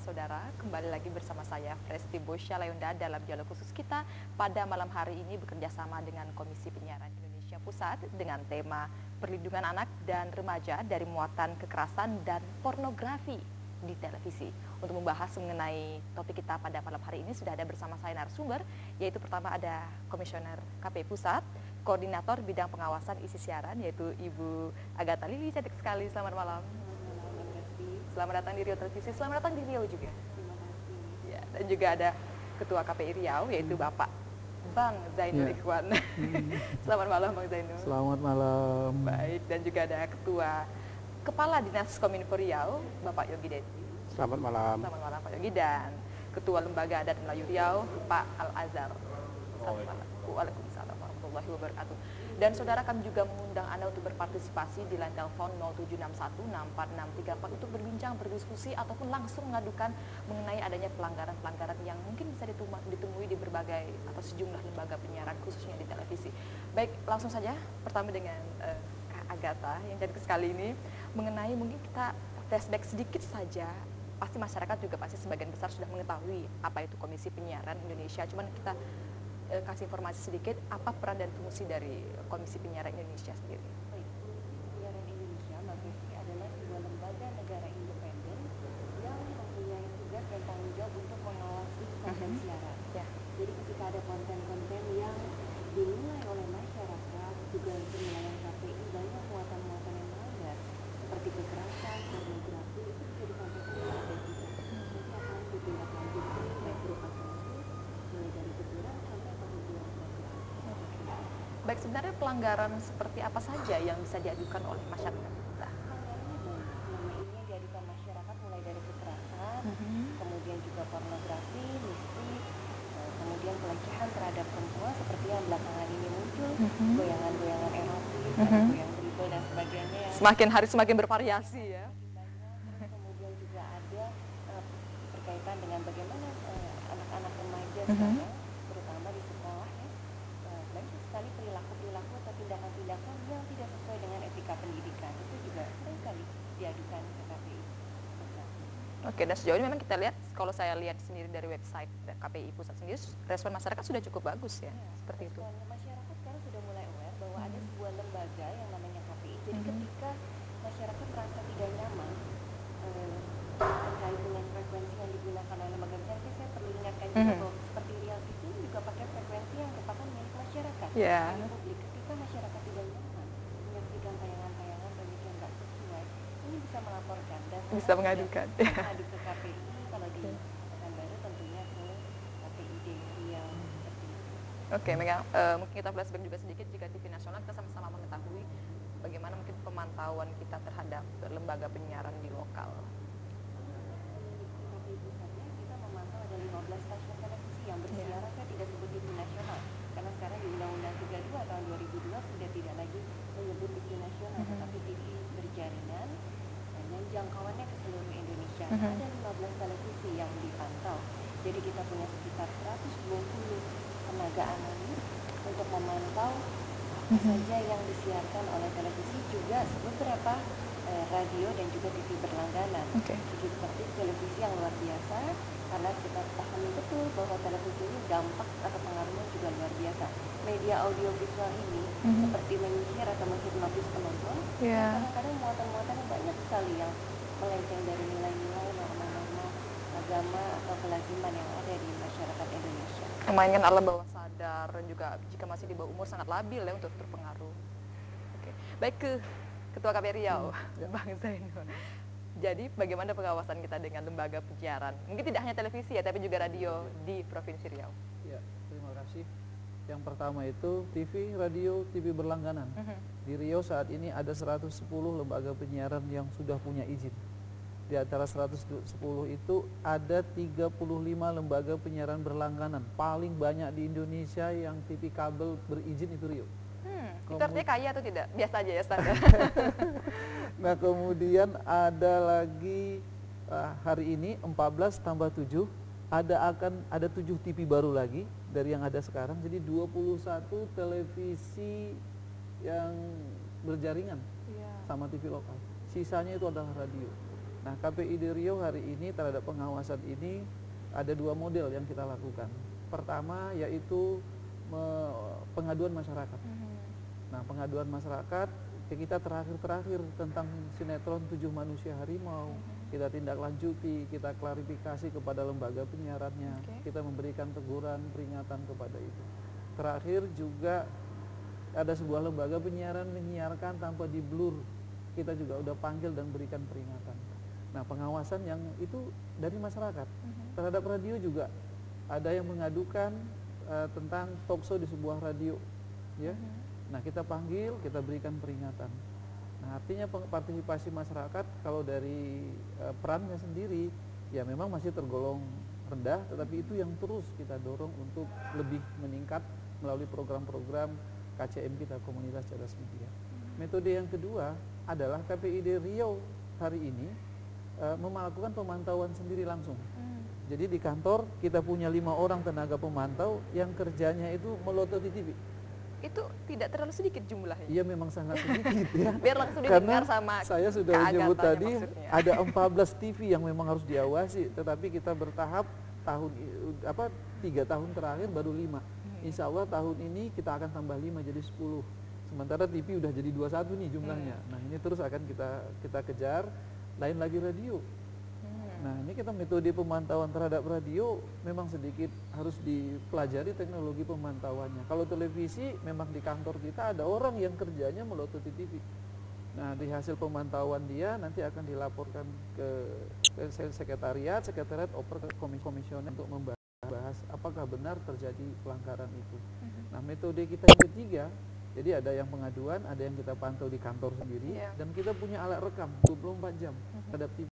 saudara, kembali lagi bersama saya Presti Bosya Layunda dalam dialog khusus kita pada malam hari ini bekerja sama dengan Komisi Penyiaran Indonesia Pusat dengan tema perlindungan anak dan remaja dari muatan kekerasan dan pornografi di televisi. Untuk membahas mengenai topik kita pada malam hari ini sudah ada bersama saya narasumber, yaitu pertama ada Komisioner KPI Pusat, Koordinator Bidang Pengawasan Isi Siaran, yaitu Ibu Agatha Lili. Cantik sekali, selamat malam. Selamat datang di Riau Televisi, selamat datang di Riau juga. Terima kasih. Ya, dan juga ada Ketua KPI Riau, yaitu Bapak Bang Zainul Ikhwan. Selamat malam Bang Zainul. Selamat malam. Baik, dan juga ada Kepala Dinas Kominfo Riau, Bapak Yogi Deti. Selamat malam. Selamat malam Pak Yogi, dan Ketua Lembaga Adat Melayu Riau, Pak Al-Azhar. Selamat malam. Waalaikumsalam warahmatullahi wabarakatuh. Dan saudara, kami juga mengundang Anda untuk berpartisipasi di line telepon 0761646634 untuk berbincang, berdiskusi, ataupun langsung mengadukan mengenai adanya pelanggaran-pelanggaran yang mungkin bisa ditemui di berbagai atau sejumlah lembaga penyiaran, khususnya di televisi. Baik, langsung saja pertama dengan Kak Agatha yang cantik sekali ini, mengenai mungkin kita flashback sedikit saja. Pasti masyarakat juga pasti sebagian besar sudah mengetahui apa itu Komisi Penyiaran Indonesia, cuman kita kasih informasi sedikit apa peran dan fungsi dari Komisi Penyiaran Indonesia sendiri. Baik, Penyiaran Indonesia adalah sebuah lembaga negara independen yang mempunyai tugas dan tanggung jawab untuk mengawasi konten siaran. Ya. Jadi ketika ada konten-konten yang dinilai oleh masyarakat, juga penilaian KPI banyak muatan-muatan yang melanggar seperti kekerasan, pornografi, itu bisa disampaikan kepada kita. Nanti akan ditindaklanjuti baik berupa sanksi, mulai dari teguran sampai penghukuman berat. Baik, sebenarnya pelanggaran seperti apa saja yang bisa diadukan oleh masyarakat kita? Pelanggarannya banyak. Selama ini yang diadukan masyarakat mulai dari kekerasan, kemudian juga pornografi, mistis, kemudian pelecehan terhadap perempuan seperti yang belakangan ini muncul, goyangan-goyangan erotis, goyang dribble dan sebagainya yang Semakin hari semakin bervariasi ya. banyak. Kemudian juga ada berkaitan dengan bagaimana anak-anak remaja sekarang, terutama di sekolah ya, banyak sekali perilaku-perilaku atau tindakan-tindakan yang tidak sesuai dengan etika pendidikan. Itu juga seringkali diadukan ke KPI. Oke, dan sejauh ini memang kita lihat, kalau saya lihat sendiri dari website KPI Pusat sendiri, respon masyarakat sudah cukup bagus ya, seperti itu. Masyarakat sekarang sudah mulai aware bahwa ada sebuah lembaga yang namanya KPI. Jadi ketika masyarakat merasa tidak nyaman terkait dengan frekuensi yang digunakan oleh lembaga penyiaran, saya perlu ingatkan juga bahwa seperti Riau TV ini juga pakai frekuensi yang merupakan milik masyarakat, milik publik. Ketika masyarakat tidak nyaman menyaksikan tayangan-tayangan banyak yang nggak sesuai, ini bisa melaporkan dan Bisa mengadukan. mengadu ke KPI. Kalau di Pekanbaru tentunya ke KPID Riau seperti itu. Oke, mungkin kita flashback juga sedikit. Jika TV nasional kita sama-sama mengetahui bagaimana mungkin pemantauan kita terhadap lembaga penyiaran di lokal. KPI pusatnya kita memantau ada 15 stasiun televisi yang bersiaran. Saya tidak sebut TV nasional karena sekarang di Undang-Undang 32 tahun 2002 sudah tidak lagi menyebut TV nasional, tetapi TV berjaringan dan jangkauannya ke seluruh Indonesia. Ada 15 televisi yang dipantau. Jadi kita punya sekitar 120 tenaga analis untuk memantau apa saja yang disiarkan oleh televisi, juga beberapa radio dan juga TV berlangganan. Jadi seperti televisi yang luar biasa, karena kita pahami betul bahwa televisi ini dampak atau pengaruhnya juga luar biasa. Media audiovisual ini seperti menyihir atau menghipnotis penonton, kadang-kadang muatan-muatan banyak sekali yang melenceng dari nilai-nilai, norma-norma agama atau kelaziman yang ada di masyarakat Indonesia. Memainkan alam bawah sadar dan juga jika masih di bawah umur sangat labil ya untuk terpengaruh. Oke, baik, ke Ketua KPI Riau, Bang Zainul. Jadi bagaimana pengawasan kita dengan lembaga penyiaran? Mungkin tidak hanya televisi ya, tapi juga radio di Provinsi Riau. Ya, terima kasih. Yang pertama itu TV, radio, TV berlangganan. Di Riau saat ini ada 110 lembaga penyiaran yang sudah punya izin. Di antara 110 itu ada 35 lembaga penyiaran berlangganan. Paling banyak di Indonesia yang TV kabel berizin itu Riau. Itu artinya kaya atau tidak? Biasa aja ya standar. Nah, kemudian ada lagi hari ini 14 tambah 7 ada 7 TV baru lagi dari yang ada sekarang. Jadi 21 televisi yang berjaringan sama TV lokal. Sisanya itu adalah radio. Nah, KPID Riau hari ini terhadap pengawasan ini ada 2 model yang kita lakukan. Pertama yaitu pengaduan masyarakat. Nah, pengaduan masyarakat kita terakhir tentang sinetron 7 Manusia Harimau. Kita tindak lanjuti, kita klarifikasi kepada lembaga penyiarannya. Kita memberikan teguran, peringatan kepada itu. Terakhir juga ada sebuah lembaga penyiaran menyiarkan tanpa di blur. Kita juga udah panggil dan berikan peringatan. Nah, pengawasan yang itu dari masyarakat. Terhadap radio juga ada yang mengadukan tentang talkshow di sebuah radio, ya. Nah, kita panggil, kita berikan peringatan. Nah, artinya partisipasi masyarakat kalau dari perannya sendiri ya memang masih tergolong rendah, tetapi itu yang terus kita dorong untuk lebih meningkat melalui program-program KCM kita, Komunitas Cerdas Media. Metode yang kedua adalah KPID Riau hari ini melakukan pemantauan sendiri langsung. Jadi di kantor kita punya 5 orang tenaga pemantau yang kerjanya itu melototi TV. Itu tidak terlalu sedikit jumlahnya. Iya, memang sangat sedikit ya. Biar langsung Karena didengar sama saya sudah menyebut tadi maksudnya. ada 14 TV yang memang harus diawasi, tetapi kita bertahap 3 tahun terakhir baru 5. Insya Allah tahun ini kita akan tambah 5 jadi 10. Sementara TV udah jadi 21 nih jumlahnya. Nah, ini terus akan kita kejar. Lain lagi radio. Nah, ini kita metode pemantauan terhadap radio memang sedikit harus dipelajari teknologi pemantauannya. Kalau televisi memang di kantor kita ada orang yang kerjanya melototi TV. Nah, di hasil pemantauan dia nanti akan dilaporkan ke sekretariat oper ke komisioner untuk membahas apakah benar terjadi pelanggaran itu. Nah, metode kita yang ketiga, jadi ada yang pengaduan, ada yang kita pantau di kantor sendiri, dan kita punya alat rekam 24 jam terhadap TV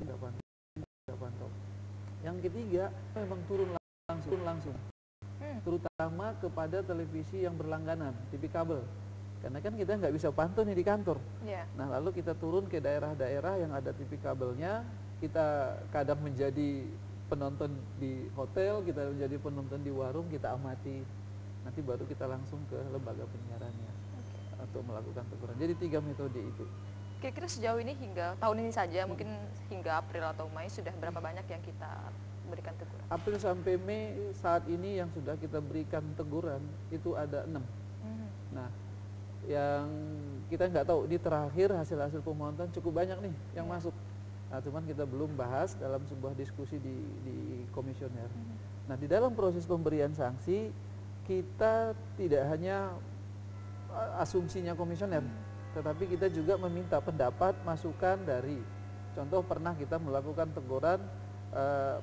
kita pantau. Yang ketiga memang turun langsung, terutama kepada televisi yang berlangganan, TV kabel, karena kan kita nggak bisa pantau nih di kantor. Nah, lalu kita turun ke daerah-daerah yang ada TV kabelnya, kita kadang menjadi penonton di hotel, kita menjadi penonton di warung, kita amati, nanti baru kita langsung ke lembaga penyiarannya untuk melakukan teguran. Jadi 3 metode itu. Kira-kira sejauh ini hingga tahun ini saja, mungkin hingga April atau Mei sudah berapa banyak yang kita berikan teguran? April sampai Mei saat ini yang sudah kita berikan teguran itu ada 6. Nah, yang kita nggak tahu di terakhir hasil pemantauan cukup banyak nih yang masuk. Nah, cuman kita belum bahas dalam sebuah diskusi di komisioner. Nah, di dalam proses pemberian sanksi kita tidak hanya asumsinya komisioner, tetapi kita juga meminta pendapat, masukan dari, contoh pernah kita melakukan teguran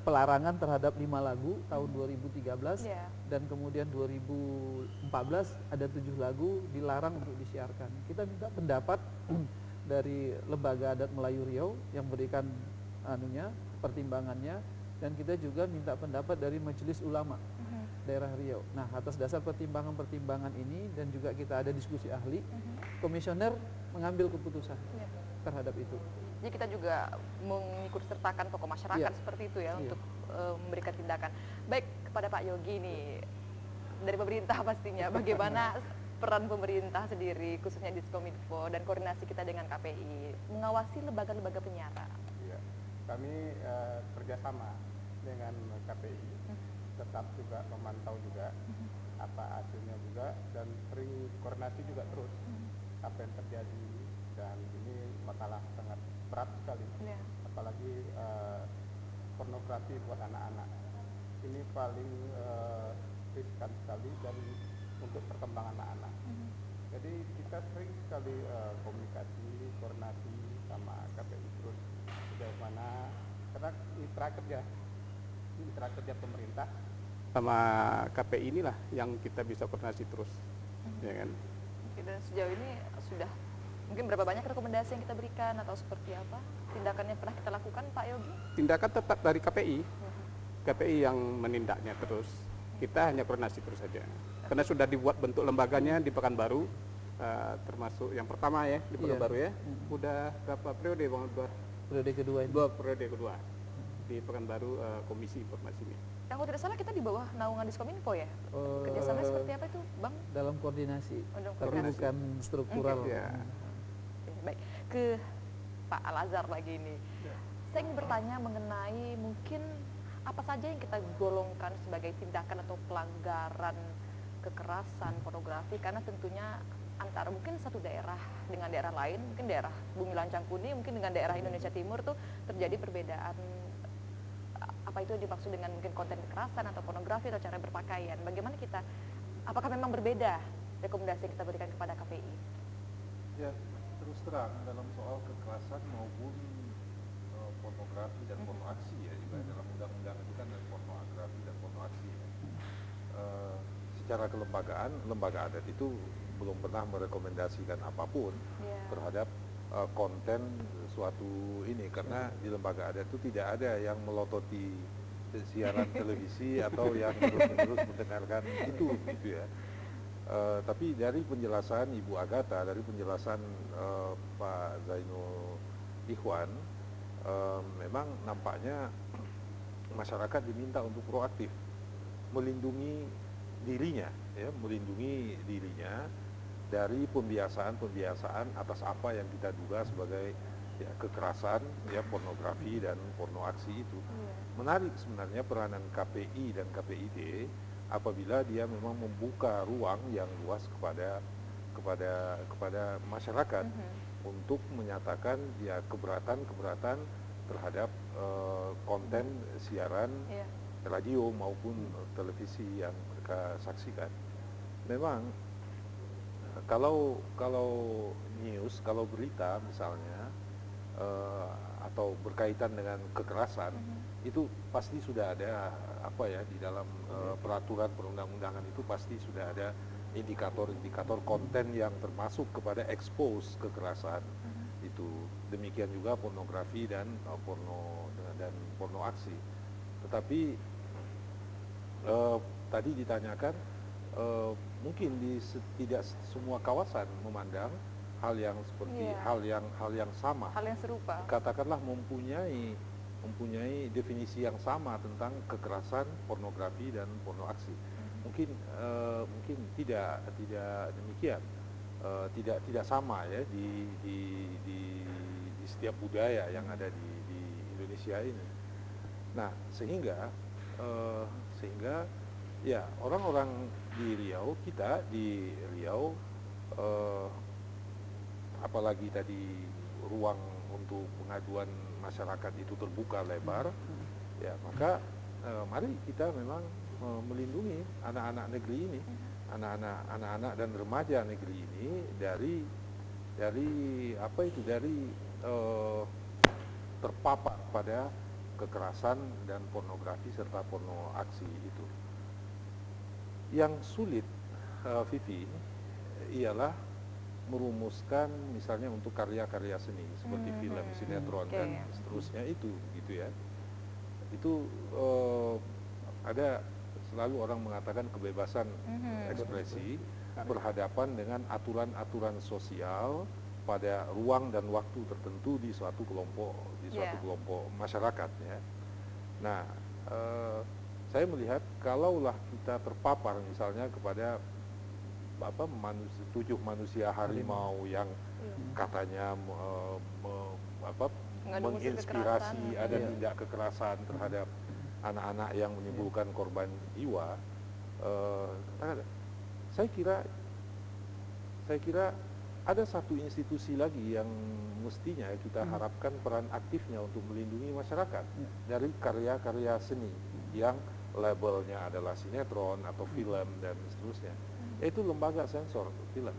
pelarangan terhadap 5 lagu tahun 2013, dan kemudian 2014 ada 7 lagu dilarang untuk disiarkan. Kita minta pendapat dari Lembaga Adat Melayu Riau yang berikan pertimbangannya, dan kita juga minta pendapat dari Majelis Ulama daerah Riau. Nah, atas dasar pertimbangan-pertimbangan ini dan juga kita ada diskusi ahli, komisioner mengambil keputusan terhadap itu. Jadi kita juga mengikut sertakan tokoh masyarakat seperti itu ya untuk memberikan tindakan. Baik, kepada Pak Yogi nih, dari pemerintah pastinya, bagaimana peran pemerintah sendiri khususnya Diskominfo dan koordinasi kita dengan KPI mengawasi lembaga-lembaga penyiaran? Ya, kami kerjasama dengan KPI, tetap juga memantau juga apa hasilnya juga, dan sering koordinasi juga terus apa yang terjadi, dan ini masalah sangat berat sekali, apalagi pornografi buat anak-anak ini paling riskan sekali dari untuk perkembangan anak-anak. Jadi kita sering sekali komunikasi, koordinasi sama KPI terus sejauh mana, karena mitra kerja pemerintah sama KPI inilah yang kita bisa koordinasi terus, ya kan? Dan sejauh ini sudah mungkin berapa banyak rekomendasi yang kita berikan atau seperti apa tindakan yang pernah kita lakukan, Pak Yogi? Tindakan tetap dari KPI, KPI yang menindaknya terus. Kita hanya koordinasi terus saja. Karena sudah dibuat bentuk lembaganya di Pekanbaru, termasuk yang pertama ya di Pekanbaru ya. Udah berapa periode bang? Periode kedua ini. Periode kedua di Pekanbaru Komisi Informasi ini. Yang tidak salah kita di bawah naungan Diskominfo ya? Kerjasama seperti apa itu, Bang? Dalam koordinasi, dalam tapi koordinasi. bukan struktural. Ya. Baik, ke Pak Al-Azhar lagi ini. Saya ingin bertanya mengenai mungkin apa saja yang kita golongkan sebagai tindakan atau pelanggaran kekerasan pornografi, karena tentunya antara mungkin satu daerah dengan daerah lain, mungkin daerah Bumi Lancang Kuning mungkin dengan daerah Indonesia Timur tuh terjadi perbedaan. Apa itu yang dimaksud dengan mungkin konten kekerasan atau pornografi atau cara berpakaian? Bagaimana kita, apakah memang berbeda rekomendasi yang kita berikan kepada KPI? Ya, terus terang dalam soal kekerasan maupun pornografi dan pornoaksi ya, juga dalam undang-undang itu kan ada pornografi dan pornoaksi ya. Secara kelembagaan, lembaga adat itu belum pernah merekomendasikan apapun terhadap konten suatu ini, karena di lembaga adat itu tidak ada yang melototi siaran televisi atau yang terus-menerus mendengarkan itu gitu ya. Tapi dari penjelasan Ibu Agatha, dari penjelasan Pak Zainul Ikhwan, memang nampaknya masyarakat diminta untuk proaktif melindungi dirinya, ya, melindungi dirinya dari pembiasaan atas apa yang kita duga sebagai ya, kekerasan, ya, pornografi dan pornoaksi itu. Menarik sebenarnya peranan KPI dan KPID apabila dia memang membuka ruang yang luas kepada masyarakat untuk menyatakan ya keberatan terhadap konten siaran radio maupun televisi yang mereka saksikan. Memang kalau news, kalau berita misalnya atau berkaitan dengan kekerasan, itu pasti sudah ada apa ya di dalam peraturan perundang-undangan itu pasti sudah ada indikator-indikator konten yang termasuk kepada expose kekerasan itu. Demikian juga pornografi dan pornoaksi. Tetapi tadi ditanyakan mungkin tidak semua kawasan memandang hal yang seperti hal yang sama, hal yang serupa, katakanlah mempunyai definisi yang sama tentang kekerasan, pornografi dan pornoaksi. Mungkin tidak demikian, tidak sama ya di setiap budaya yang ada di Indonesia ini. Nah, sehingga ya orang-orang di Riau, kita di Riau, apalagi tadi ruang untuk pengaduan masyarakat itu terbuka lebar, ya maka mari kita memang melindungi anak-anak negeri ini, anak-anak dan remaja negeri ini dari terpapar pada kekerasan dan pornografi serta pornoaksi itu. Yang sulit, Vivi, ialah merumuskan misalnya untuk karya-karya seni seperti film, sinetron dan seterusnya itu, gitu ya. Itu ada selalu orang mengatakan kebebasan ekspresi berhadapan dengan aturan-aturan sosial pada ruang dan waktu tertentu di suatu kelompok masyarakat ya. Nah, saya melihat kalaulah kita terpapar misalnya kepada tujuh manusia harimau yang katanya menginspirasi ada tindak kekerasan terhadap anak-anak yang menimbulkan korban jiwa, saya kira ada satu institusi lagi yang mestinya kita harapkan peran aktifnya untuk melindungi masyarakat dari karya-karya seni yang labelnya adalah sinetron atau film dan seterusnya, yaitu lembaga sensor film.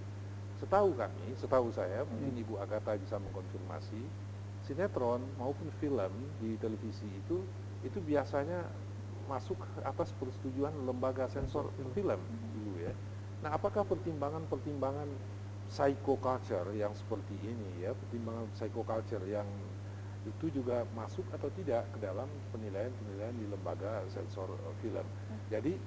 Setahu saya, mungkin Ibu Agatha bisa mengkonfirmasi, sinetron maupun film di televisi itu biasanya masuk atas persetujuan lembaga sensor film dulu ya. Nah, apakah pertimbangan psychoculture yang seperti ini ya, pertimbangan psychoculture yang itu juga masuk atau tidak ke dalam penilaian di lembaga sensor film. Jadi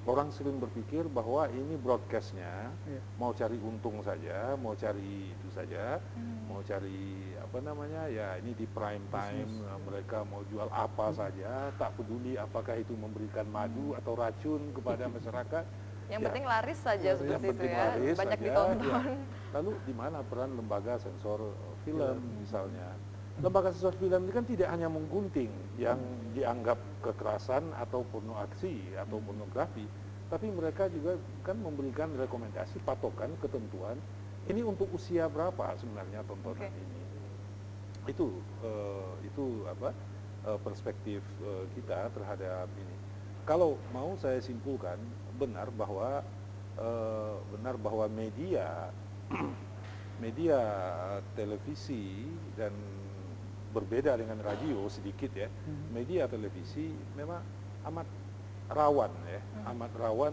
orang sering berpikir bahwa ini broadcastnya mau cari untung saja, mau cari itu saja, mau cari apa namanya ya ini di prime time mereka mau jual apa saja, tak peduli apakah itu memberikan madu atau racun kepada masyarakat. Yang penting laris saja seperti itu ya, banyak ditonton. Ya. Lalu di mana peran lembaga sensor film misalnya. Lembaga sensor film ini kan tidak hanya menggunting yang dianggap kekerasan atau porno aksi atau pornografi, tapi mereka juga kan memberikan rekomendasi, patokan, ketentuan ini untuk usia berapa sebenarnya tontonan ini. Itu apa perspektif kita terhadap ini. Kalau mau saya simpulkan benar bahwa media media televisi dan berbeda dengan radio sedikit ya. Media televisi memang amat rawan ya, amat rawan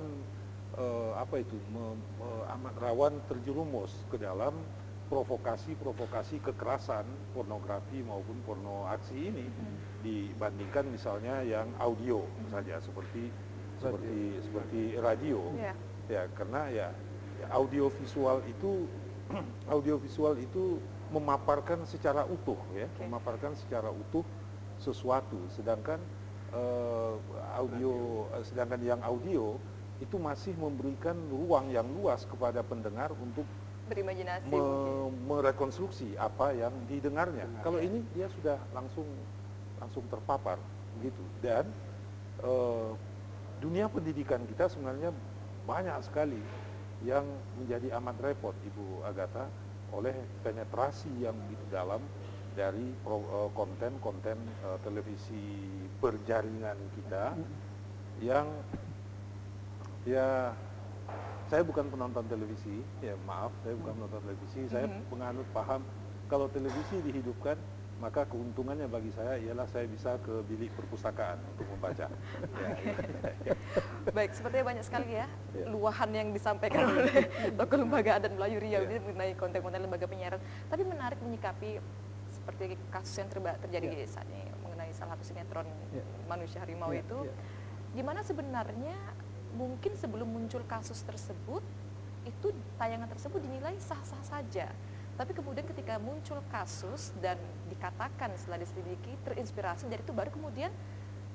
amat rawan terjerumus ke dalam provokasi kekerasan pornografi maupun porno aksi ini dibandingkan misalnya yang audio saja seperti radio. Ya, karena ya audiovisual itu memaparkan secara utuh ya, memaparkan secara utuh sesuatu, sedangkan yang audio itu masih memberikan ruang yang luas kepada pendengar untuk berimajinasi, merekonstruksi apa yang didengarnya. Kalau ini dia sudah langsung terpapar begitu. Dan dunia pendidikan kita sebenarnya banyak sekali yang menjadi amat repot, Ibu Agatha, oleh penetrasi yang begitu dalam dari konten-konten televisi berjaringan kita yang ya saya bukan penonton televisi, ya maaf, saya bukan penonton televisi, saya penganut paham kalau televisi dihidupkan maka keuntungannya bagi saya ialah saya bisa ke bilik perpustakaan untuk membaca. Baik, sepertinya banyak sekali ya luahan yang disampaikan oleh tokoh lembaga adat Melayu Riau ini mengenai konten-konten lembaga penyiaran. Tapi menarik menyikapi seperti kasus yang terjadi saat ini mengenai salah satu sinetron Manusia Harimau itu, gimana sebenarnya mungkin sebelum muncul kasus tersebut itu tayangan tersebut dinilai sah-sah saja. Tapi kemudian ketika muncul kasus dan dikatakan setelah diselidiki terinspirasi dari itu baru kemudian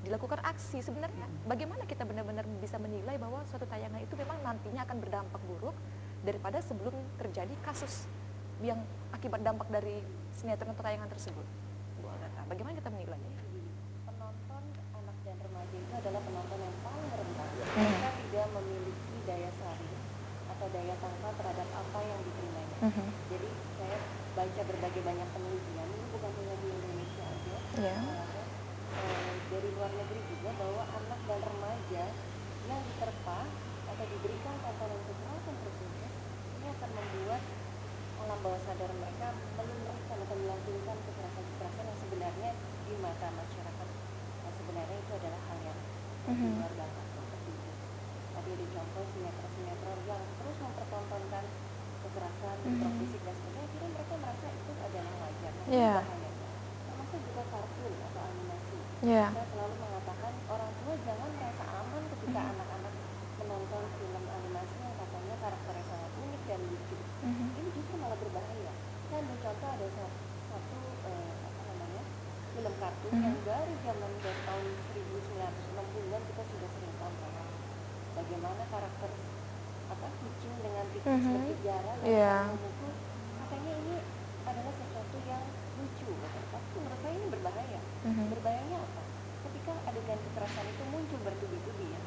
dilakukan aksi. Sebenarnya bagaimana kita benar-benar bisa menilai bahwa suatu tayangan itu memang nantinya akan berdampak buruk daripada sebelum terjadi kasus yang akibat dampak dari sinetron atau tayangan tersebut? Bu Agatha, bagaimana kita menilainya? Penonton anak dan remaja itu adalah penonton yang paling rentan. Mereka tidak memiliki daya saring atau daya tangkap terhadap apa yang diterimanya. Jadi saya baca berbagai banyak penelitian, ini bukan hanya di Indonesia aja, dari luar negeri juga, bahwa anak dan remaja yang diterpa atau diberikan tontonan kekerasan tersebut ini akan membuat alam bawah sadar mereka melunturkan atau melakukan kekerasan-kekerasan yang sebenarnya di mata masyarakat sebenarnya itu adalah hal yang di luar batas seperti itu. Tadi ada contoh sinetron-sinetron yang terus mempertontonkan kekerasan, fisik dan sebagainya, akhirnya mereka merasa itu adalah wajar. Nah, itu bahayanya. Termasuk juga kartun atau animasi. Saya selalu mengatakan orang tua jangan merasa aman ketika anak-anak menonton film animasi yang katanya karakternya sangat unik dan lucu. Ini justru malah berbahaya. Saya ambil contoh ada satu film kartun yang dari tahun 1960-an kita sudah sering tonton. Bagaimana karakter kucing dengan tikus bergejala dan memukul, katanya ini adalah sesuatu yang lucu, tapi menurut saya ini berbahaya. Berbahayanya apa? Ketika adegan kekerasan itu muncul bertubi-tubi ya,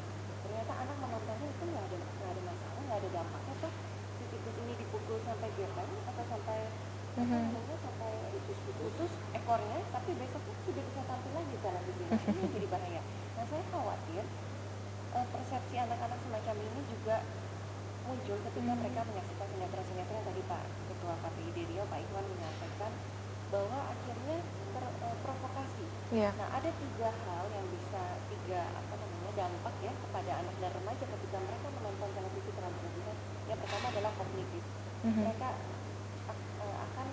ternyata anak menontonnya itu nggak ada masalah, nggak ada dampaknya, toh si tikus ini dipukul sampai getar atau sampai sampai putus ekornya, tapi besoknya sudah bisa tampil lagi televisinya. Ini jadi bahaya. Nah, saya khawatir persepsi anak-anak semacam ini juga muncul ketika mereka menyaksikan sinetron-sinetron yang tadi Pak Ketua KPID Riau, Pak Ikhwan menyampaikan bahwa akhirnya terprovokasi. Nah, ada tiga dampak ya kepada anak dan remaja ketika mereka menonton televisi terlalu berlebihan. Yang pertama adalah kognitif. Mereka akan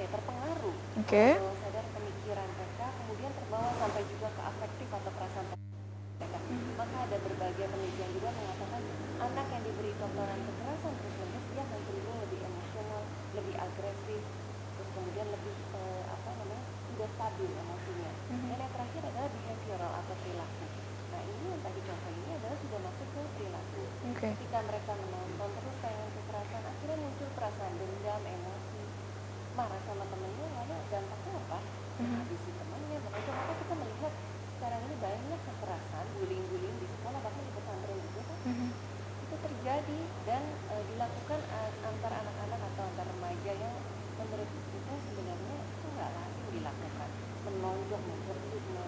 terpengaruh bawah sadar pemikiran mereka, kemudian terbawa sampai juga ke afektif atau perasaan mereka. Maka ada berbagai penelitian juga mengatakan anak yang diberi tontonan kekerasan terus-menerus dia akan cenderung lebih emosional, lebih agresif, terus kemudian lebih tidak stabil emosinya. Dan yang terakhir adalah behavioral atau perilaku. Nah, ini yang tadi contoh ini adalah sudah masuk ke perilaku. Ketika mereka menonton terus tayangan kekerasan, akhirnya muncul perasaan dendam, emosi, marah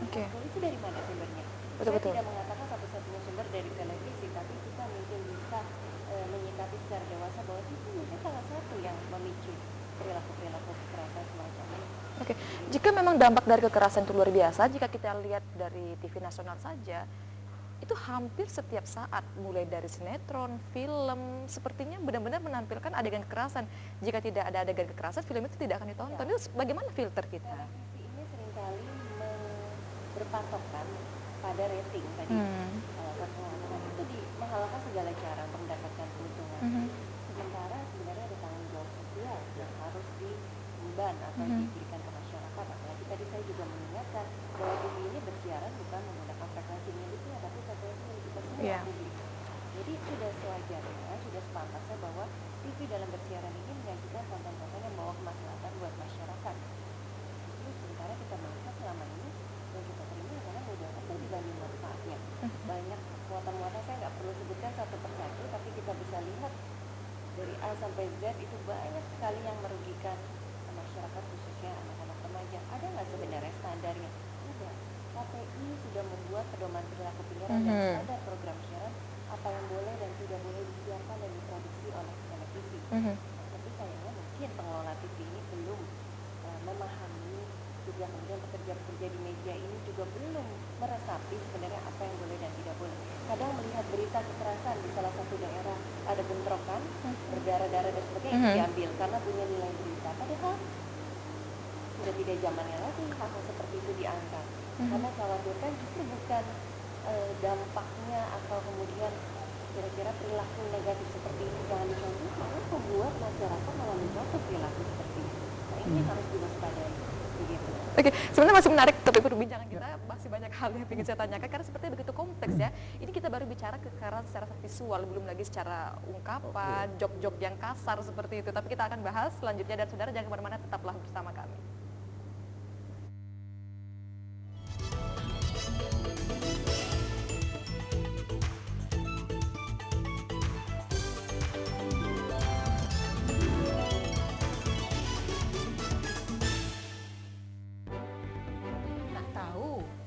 Oke. Itu dari mana sumbernya? Betul, Saya betul. tidak mengatakan satu-satunya sumber dari televisi, tapi kita mungkin bisa menyikapi secara dewasa bahwa itu mungkin salah satu yang memicu perilaku-perilaku kekerasan semacam ini. Oke, jika memang dampak dari kekerasan itu luar biasa, jika kita lihat dari TV nasional saja, itu hampir setiap saat, mulai dari sinetron, film, sepertinya benar-benar menampilkan adegan kekerasan. Jika tidak ada adegan kekerasan, film itu tidak akan ditonton. Ya. Itu bagaimana filter kita? Televisi ini seringkali berpatokan pada rating tadi. Karena itu menghalalkan segala cara untuk mendapatkan keuntungan. Sementara sebenarnya ada tanggung jawab sosial yang harus diemban atau diberikan ke masyarakat. Apalagi tadi saya juga mengingatkan bahwa TV ini bersiaran bukan menggunakan frekuensi miliknya, tapi frekuensi milik kita semua publik. Jadi sudah sewajarnya, sudah sepantasnya bahwa TV dalam bersiaran ini menyajikan konten-konten yang membawa kemaslahatan buat masyarakat. Jadi sementara kita melihat selama ini yang kita terima adalah mudaratnya dibanding manfaatnya. Banyak muatan-muatan, saya nggak perlu sebutkan satu persatu, tapi kita bisa lihat dari A sampai Z itu banyak sekali yang merugikan masyarakat, khususnya anak-anak remaja. Ada nggak sebenarnya standarnya? Ada. KPI sudah membuat pedoman perilaku penyiaran dan ada program siaran apa yang boleh dan tidak boleh disiarkan dan diproduksi oleh televisi. Tapi sayangnya mungkin pengelola TV ini belum memahami, juga kemudian pekerja-pekerja di media ini juga belum meresapi sebenarnya apa yang boleh dan tidak boleh. Kadang melihat berita kekerasan di salah satu daerah ada bentrokan, berdarah-darah dan sebagainya, itu diambil karena punya nilai berita. Padahal sudah tidak zamannya lagi hal-hal seperti itu diangkat. Karena khawatirkan justru bukan dampaknya atau kemudian kira-kira perilaku negatif seperti ini jangan dicontoh, malah membuat masyarakat malah mencontoh perilaku seperti itu. Nah, ini harus diwaspadai. Begitu. Oke, sebenarnya masih menarik topik perbincangan kita, masih banyak hal yang ingin saya tanyakan karena sepertinya begitu kompleks ya. Ini kita baru bicara kekerasan secara visual, belum lagi secara ungkapan, jok-jok yang kasar seperti itu. Tapi kita akan bahas selanjutnya, dan saudara jangan kemana-mana, tetaplah bersama kami.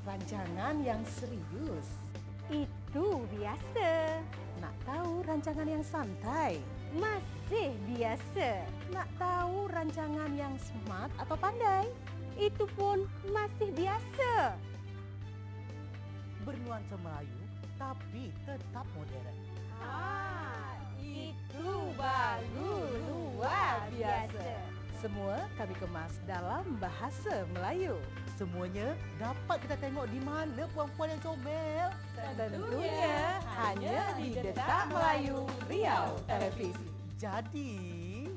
Rancangan yang serius. Itu biasa. Nak tahu rancangan yang santai? Masih biasa. Nak tahu rancangan yang smart atau pandai? Itu pun masih biasa. Bernuansa Melayu tapi tetap modern. Itu baru luar biasa. Semua kami kemas dalam bahasa Melayu. Semuanya dapat kita tengok di mana puan-puan yang comel. Tentunya hanya di Detak Melayu Riau Televisi. Jadi,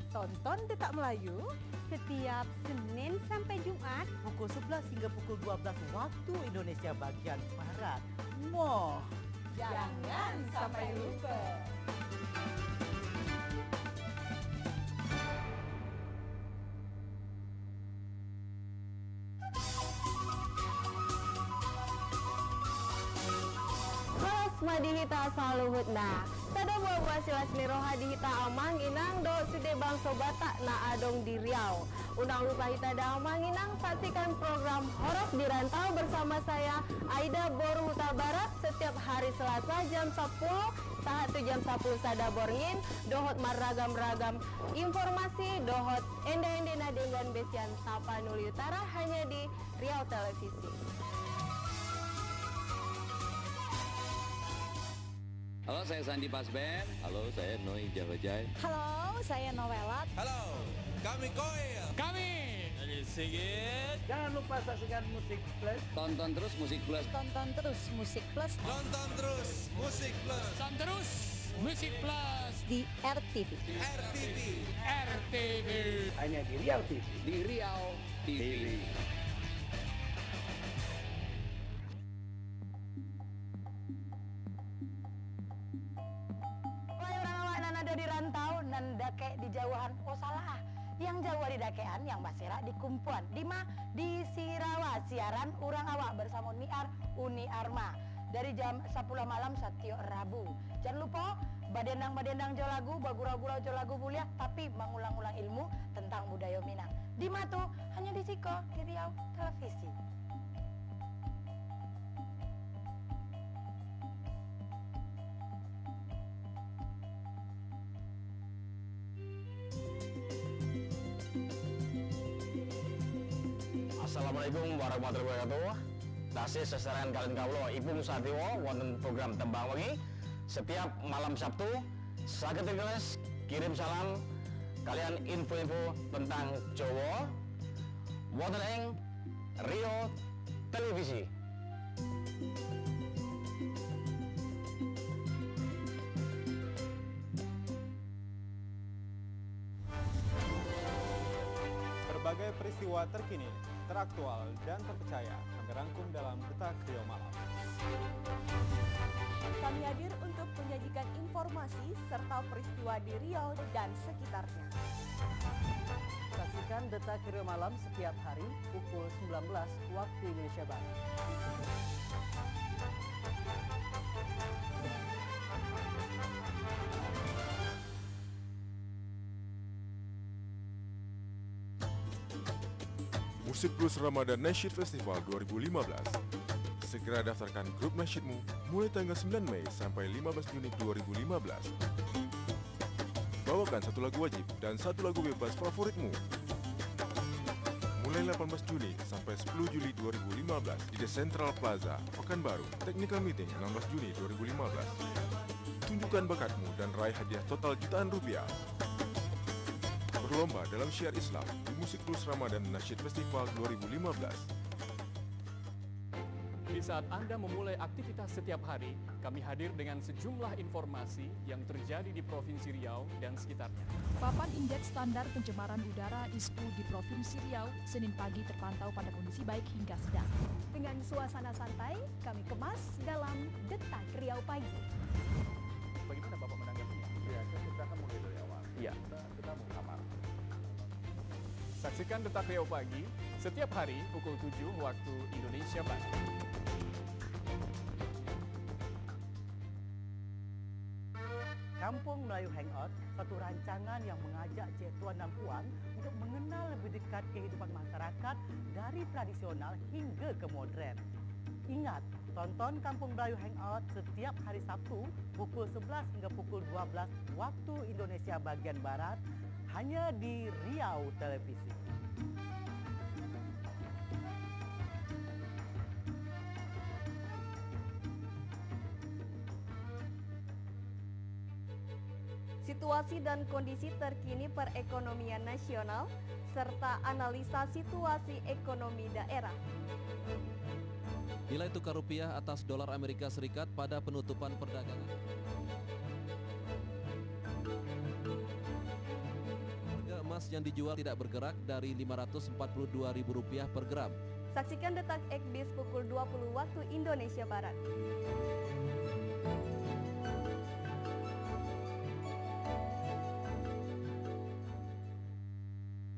tonton Detak Melayu Setiap Senin sampai Jumat pukul 11 hingga pukul 12 waktu Indonesia bagian Barat. Moh, jangan sampai lupa. Madihita saluhutna. Tada buah-buah silas niroha dihita amang inang do sude bangso batak na adong di Riau. Undang lupa hita da amang inang, saksikan program Horof di Rantau bersama saya Aida Boruhuta Barat setiap hari Selasa jam 10 saat jam 10 sada borngin dohot maragam-ragam informasi dohot ende-ende na dengan besian Tapanuli Utara hanya di Riau Televisi. Halo, saya Sandi Pasben. Halo, saya Noi Javajai. Halo, saya Novelat. Halo, kami Koil. Kami Ali Sigit. Jangan lupa saksikan Musik Plus. Tonton terus Musik Plus. Tonton terus Musik Plus Nonton terus Musik Plus. Tonton terus Musik Plus di RTV. RTV. RTV. Hanya di Riau TV. Di Riau TV. Di rantau nan dake di jauhan, oh salah, yang Jawa di dakean, yang Basera di kumpuan, di Sirawa siaran urang awak bersama Uni Arma dari jam 10 malam setiap Rabu. Jangan lupa badendang jo lagu, bagurau-gurau jo lagu mulia, tapi mengulang-ulang ilmu tentang budaya Minang. Di Matu hanya di Ciko di Riau Televisi. Assalamualaikum warahmatullahi wabarakatuh. Tasih sesaran kalian kaulo Ipung Satiwo wonten program Tembang Wengi setiap malam Sabtu. Saged tulis kirim salam kalian info-info tentang Jawa wonten ing Rio Televisi. Berbagai peristiwa terkini, teraktual, dan terpercaya kami rangkum dalam Detak Rio Malam. Kami hadir untuk menyajikan informasi serta peristiwa di Riau dan sekitarnya. Saksikan Detak Rio Malam setiap hari pukul 19 waktu Indonesia Barat. Musik Plus Ramadan Nasyid Festival 2015. Segera daftarkan grup nasyidmu mulai tanggal 9 Mei sampai 15 Juni 2015. Bawakan satu lagu wajib dan satu lagu bebas favoritmu. Mulai 18 Juni sampai 10 Juli 2015 di The Central Plaza, Pekanbaru, Technical Meeting 16 Juni 2015. Tunjukkan bakatmu dan raih hadiah total jutaan rupiah. Berlomba dalam syiar Islam di Musik Plus Ramadan Nasyid Festival 2015. Di saat Anda memulai aktivitas setiap hari, kami hadir dengan sejumlah informasi yang terjadi di Provinsi Riau dan sekitarnya. Papan indeks standar pencemaran udara ISPU di Provinsi Riau Senin pagi terpantau pada kondisi baik hingga sedang. Dengan suasana santai, kami kemas dalam Detak Riau Pagi. Bagaimana Bapak menanggapinya? Ya, kita akan mulai dari awal. Iya. Kita mau kamar. Saksikan Detak Riau Pagi setiap hari pukul 7 waktu Indonesia Barat. Kampung Melayu Hangout, satu rancangan yang mengajak cik tuan dan puan untuk mengenal lebih dekat kehidupan masyarakat dari tradisional hingga ke moden. Ingat, tonton Kampung Melayu Hangout setiap hari Sabtu pukul 11 hingga pukul 12 waktu Indonesia bagian Barat hanya di Riau Televisi. Situasi dan kondisi terkini perekonomian nasional serta analisa situasi ekonomi daerah. Nilai tukar rupiah atas dolar Amerika Serikat pada penutupan perdagangan. Harga emas yang dijual tidak bergerak dari Rp542.000 per gram. Saksikan Detak Ekbis pukul 20 waktu Indonesia Barat.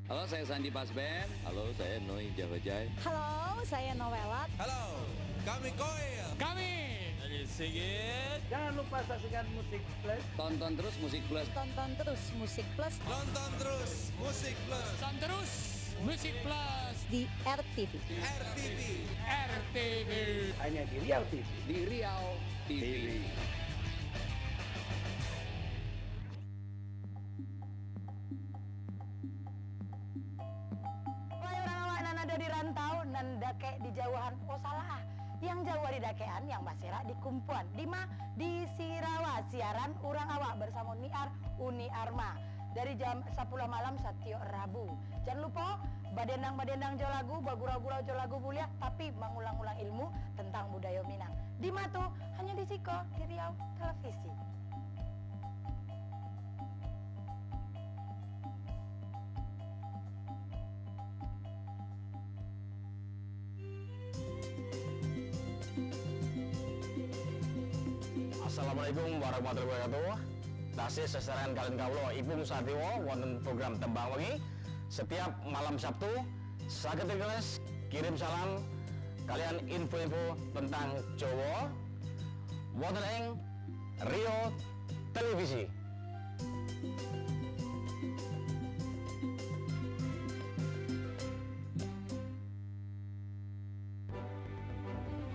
Halo, saya Sandi Pasben. Halo, saya Noi Javajai. Halo, saya Novelat. Halo, kami Koil. Kami Jadi Sigit. Jangan lupa saksikan Musik Plus. Tonton terus Musik Plus. Tonton terus Musik Plus. Tonton terus Musik Plus. Tonton terus Musik Plus. Di RTV. RTV. RTV. Hanya di Riau TV. Di Riau TV. Di rantau nan dake di jauhan oh salah yang Jawa di dakean yang basera di kumpuan di Sirawa siaran urang awak bersama Niar Uni Arma dari jam 10 malam setiap Rabu. Jangan lupa badendang jolagu bagurau-gurau jolagu mulia tapi mengulang-ulang ilmu tentang budaya Minang. Di Matu hanya di Ciko di Riau Televisi. Assalamualaikum warahmatullahi wabarakatuh. Tasih sesaran kalian kaulo Ipung Satiwo wonten program Tembang Wengi setiap malam Sabtu. Saged tulis kirim salam kalian info-info tentang Jawa wonten ing Rio Televisi.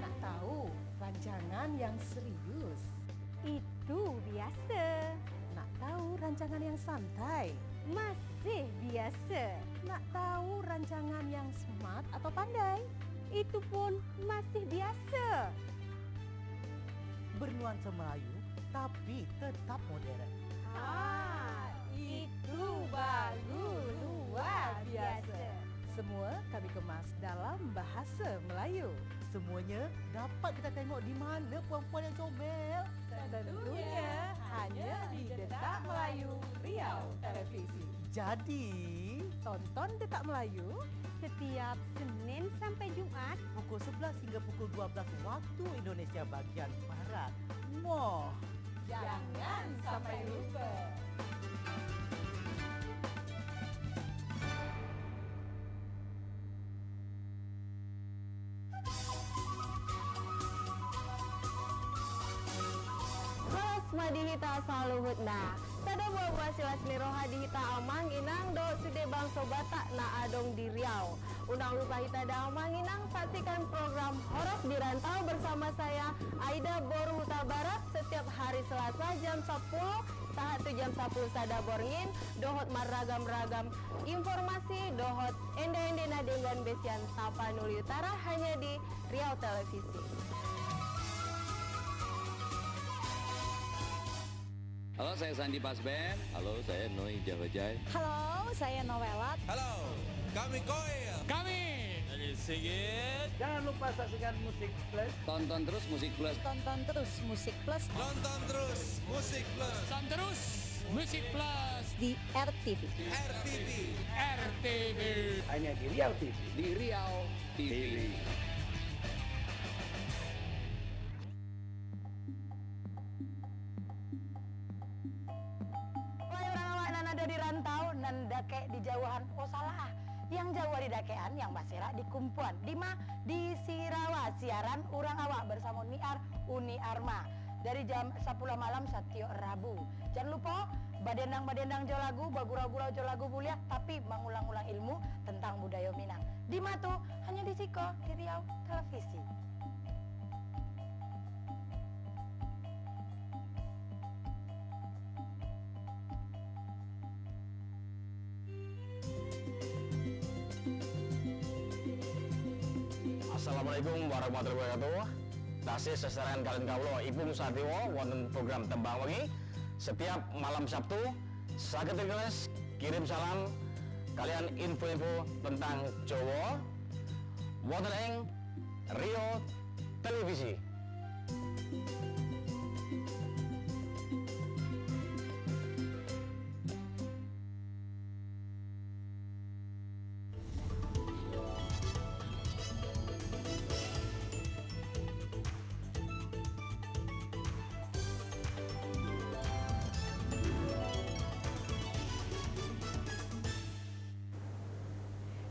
Tak tahu rancangan yang serius. Itu biasa. Nak tahu rancangan yang santai? Masih biasa. Nak tahu rancangan yang smart atau pandai? Itu pun masih biasa. Bernuansa Melayu tapi tetap modern. Itu baru luar biasa. Semua kami kemas dalam bahasa Melayu. Semuanya dapat kita tengok di mana puan-puan yang comel. Tentunya hanya di Detak Melayu Riau Televisi. Jadi, tonton Detak Melayu setiap Senin sampai Jumat pukul 11 hingga pukul 12 waktu Indonesia bagian Barat. Moh, jangan sampai lupa. Madihita saluhutna sada buah silas liroha dihita amang inang do sude bangso batak na adong di Riau. Undang lupa hita da amang inang saksikan program Horas di Rantau bersama saya Aida Boru Huta Barat setiap hari Selasa jam 10 saat jam 10 sada borngin dohot maragam-ragam informasi dohot ende-ende na dengan besian Tapanuli Utara hanya di Riau Televisi. Halo, saya Sandi Pasben. Halo, saya Noi Jawajai. Halo, saya Novelat. Halo, kami Koil. Kami dari Sigit. Jangan lupa saksikan Musik Plus. Tonton terus Musik Plus. Tonton terus Musik Plus. Tonton terus Musik Plus. Tonton terus Musik Plus. Di RTV. RTV. RTV. Hanya di Riau TV. Di Riau TV. Ada di rantau nan dake di jauhan salah yang jauh di dakean yang basera di kumpuan di Sirawa siaran urang awak bersama Niar Uni Arma dari jam 10 malam setiap Rabu. Jangan lupa badendang jo lagu bagurau-gurau jo lagu bulia tapi mengulang-ulang ilmu tentang budaya Minang. Di Matu hanya di Siko di Riau Televisi. Assalamualaikum warahmatullahi wabarakatuh. Tasih sesaran kalian kaulo Ipung Satiwo wonten program Tembang Wengi setiap malam Sabtu. Saged request kirim salam kalian info-info tentang Jawa wonten ing Riau Televisi.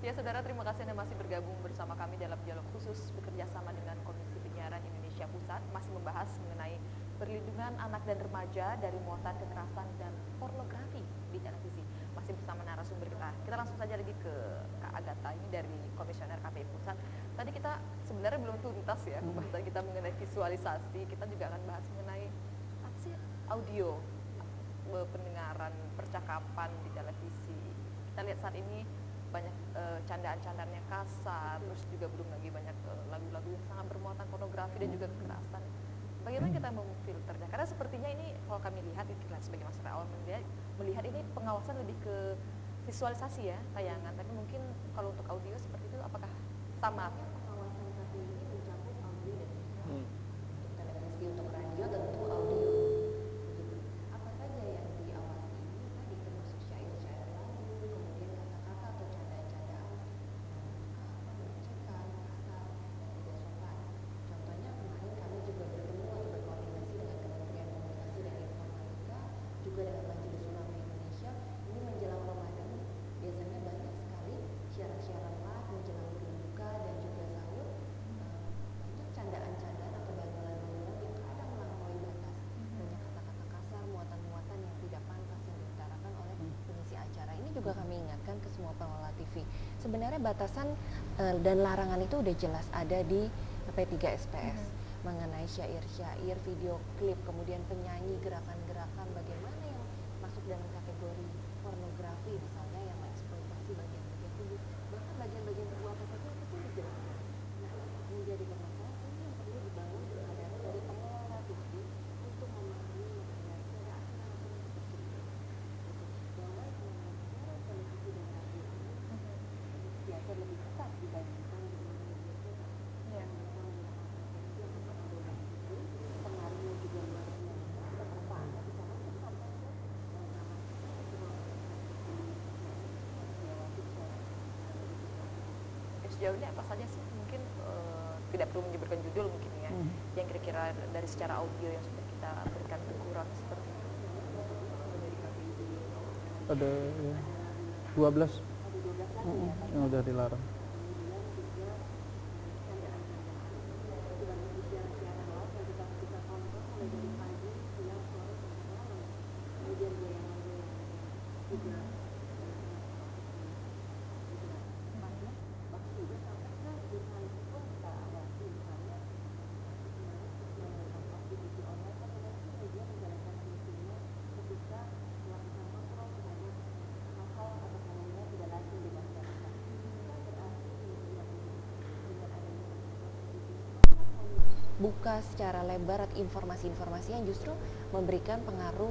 Ya saudara, terima kasih Anda masih bergabung bersama kami dalam dialog khusus bekerja sama dengan Komisi Penyiaran Indonesia Pusat masih membahas mengenai perlindungan anak dan remaja dari muatan kekerasan dan pornografi di televisi. Masih bersama narasumber kita. Kita langsung saja lagi ke Kak Agatha ini dari Komisioner KPI Pusat. Tadi kita sebenarnya belum tuntas ya pembahasan kita mengenai visualisasi. Kita juga akan bahas mengenai apa sih audio pendengaran percakapan di televisi. Kita lihat saat ini banyak candaan-candaan yang kasar, terus juga belum lagi banyak lagu-lagu yang sangat bermuatan pornografi dan juga kekerasan. Bagaimana kita memfilternya? Karena sepertinya ini kalau kami lihat sebagai masyarakat awam melihat ini pengawasan lebih ke visualisasi ya tayangan, tapi mungkin kalau untuk audio seperti itu apakah sama? Pengawasan KPI ini mencakup audio dan visual. Untuk televisi, untuk radio tentu audio. Begitu. Apa saja yang diawasi ini tadi termasuk syair-syair lagu, kemudian kata-kata atau candaan-candaan mencekan, kasar, dan tidak sopan. Contohnya kemarin kami juga bertemu atau berkoordinasi dengan Kementerian Komunikasi dan Informatika, juga dengan Majelis Ulama Indonesia. Ini menjelang Ramadan biasanya banyak sekali siaran-siaran live menjelang berbuka dan juga sahur. Banyak candaan-candaan atau banyolan-banyolan yang kadang melampaui batas. Banyak kata-kata kasar, muatan-muatan yang tidak pantas yang diutarakan oleh pengisi acara. Ini juga kami ingatkan ke semua pengelola TV. Sebenarnya batasan dan larangan itu udah jelas ada di P3 SPS mengenai syair-syair, video klip, kemudian penyanyi, gerakan-gerakan bagaimana yang masuk dalam kategori pornografi misalnya yang mengeksploitasi bagian-bagian sejauh ini apa saja sih mungkin tidak perlu menyebutkan judul mungkin ya, yang kira-kira dari secara audio yang sudah kita berikan teguran seperti itu? Ada 12 yang udah dilarang. Buka secara lebar informasi-informasi yang justru memberikan pengaruh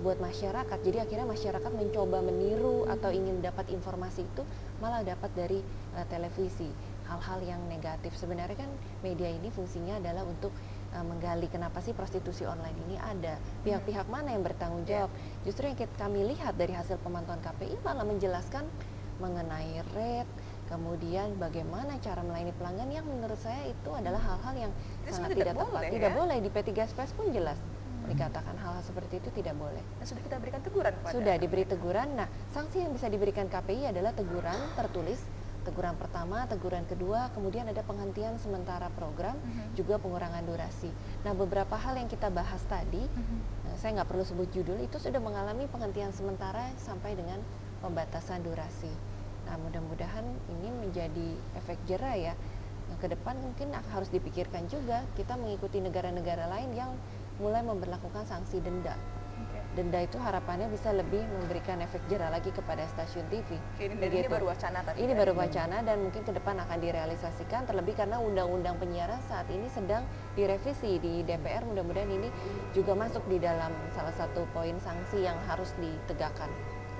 buat masyarakat. Jadi akhirnya masyarakat mencoba meniru atau ingin dapat informasi itu malah dapat dari televisi. Hal-hal yang negatif. Sebenarnya kan media ini fungsinya adalah untuk menggali kenapa sih prostitusi online ini ada. Pihak-pihak mana yang bertanggung jawab. Justru yang kami lihat dari hasil pemantauan KPI malah menjelaskan mengenai rate, kemudian bagaimana cara melayani pelanggan yang menurut saya itu adalah hal-hal yang sangat tidak tepat. Tidak boleh, di P3 Space pun jelas dikatakan hal-hal seperti itu tidak boleh. Dan sudah kita berikan teguran kepada Sudah diberi teguran. Nah, sanksi yang bisa diberikan KPI adalah teguran tertulis, teguran pertama, teguran kedua, kemudian ada penghentian sementara program, juga pengurangan durasi. Nah, beberapa hal yang kita bahas tadi, saya nggak perlu sebut judul, itu sudah mengalami penghentian sementara sampai dengan pembatasan durasi. Nah, mudah-mudahan ini menjadi efek jera ya. Nah, ke depan mungkin harus dipikirkan juga, kita mengikuti negara-negara lain yang mulai memberlakukan sanksi denda. Denda itu harapannya bisa lebih memberikan efek jera lagi kepada stasiun TV. Ini baru wacana tadi. Ini baru wacana dan mungkin ke depan akan direalisasikan, terlebih karena undang-undang penyiaran saat ini sedang direvisi di DPR. Mudah-mudahan ini juga masuk di dalam salah satu poin sanksi yang harus ditegakkan.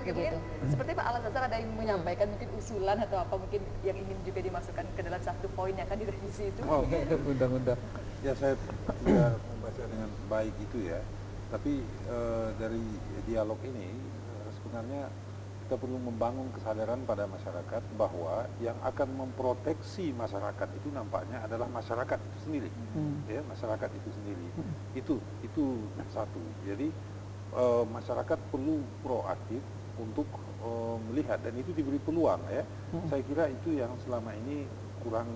Mungkin seperti Pak Al-Azhar ada yang menyampaikan mungkin usulan atau apa mungkin yang ingin juga dimasukkan ke dalam satu poin yang akan direvisi itu. Oh, undang-undang. Ya, saya tidak membaca dengan baik itu ya. Tapi dari dialog ini sebenarnya kita perlu membangun kesadaran pada masyarakat bahwa yang akan memproteksi masyarakat itu nampaknya adalah masyarakat itu sendiri, ya, masyarakat itu sendiri. Itu satu. Jadi masyarakat perlu proaktif untuk melihat dan itu diberi peluang ya. Saya kira itu yang selama ini kurang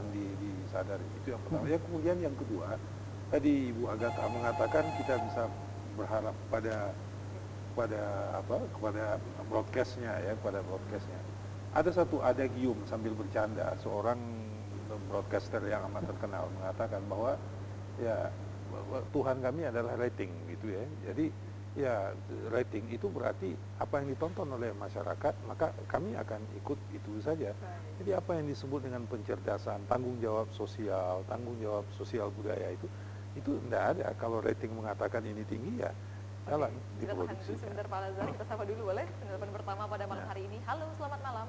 disadari. Itu yang pertama. Ya, kemudian yang kedua, tadi Ibu Agatha mengatakan kita bisa berharap kepada broadcastnya ya, kepada broadcastnya. Ada satu adagium sambil bercanda, seorang broadcaster yang amat terkenal mengatakan bahwa ya Tuhan kami adalah rating gitu ya. Jadi ya rating itu berarti apa yang ditonton oleh masyarakat, maka kami akan ikut itu saja. Jadi apa yang disebut dengan pencerdasan, tanggung jawab sosial budaya itu tidak ada. Kalau rating mengatakan ini tinggi ya jalan diproduksi. Sebentar Pak Al-Azhar, kita sapa dulu boleh penelpon pertama pada malam hari ini. Halo, selamat malam.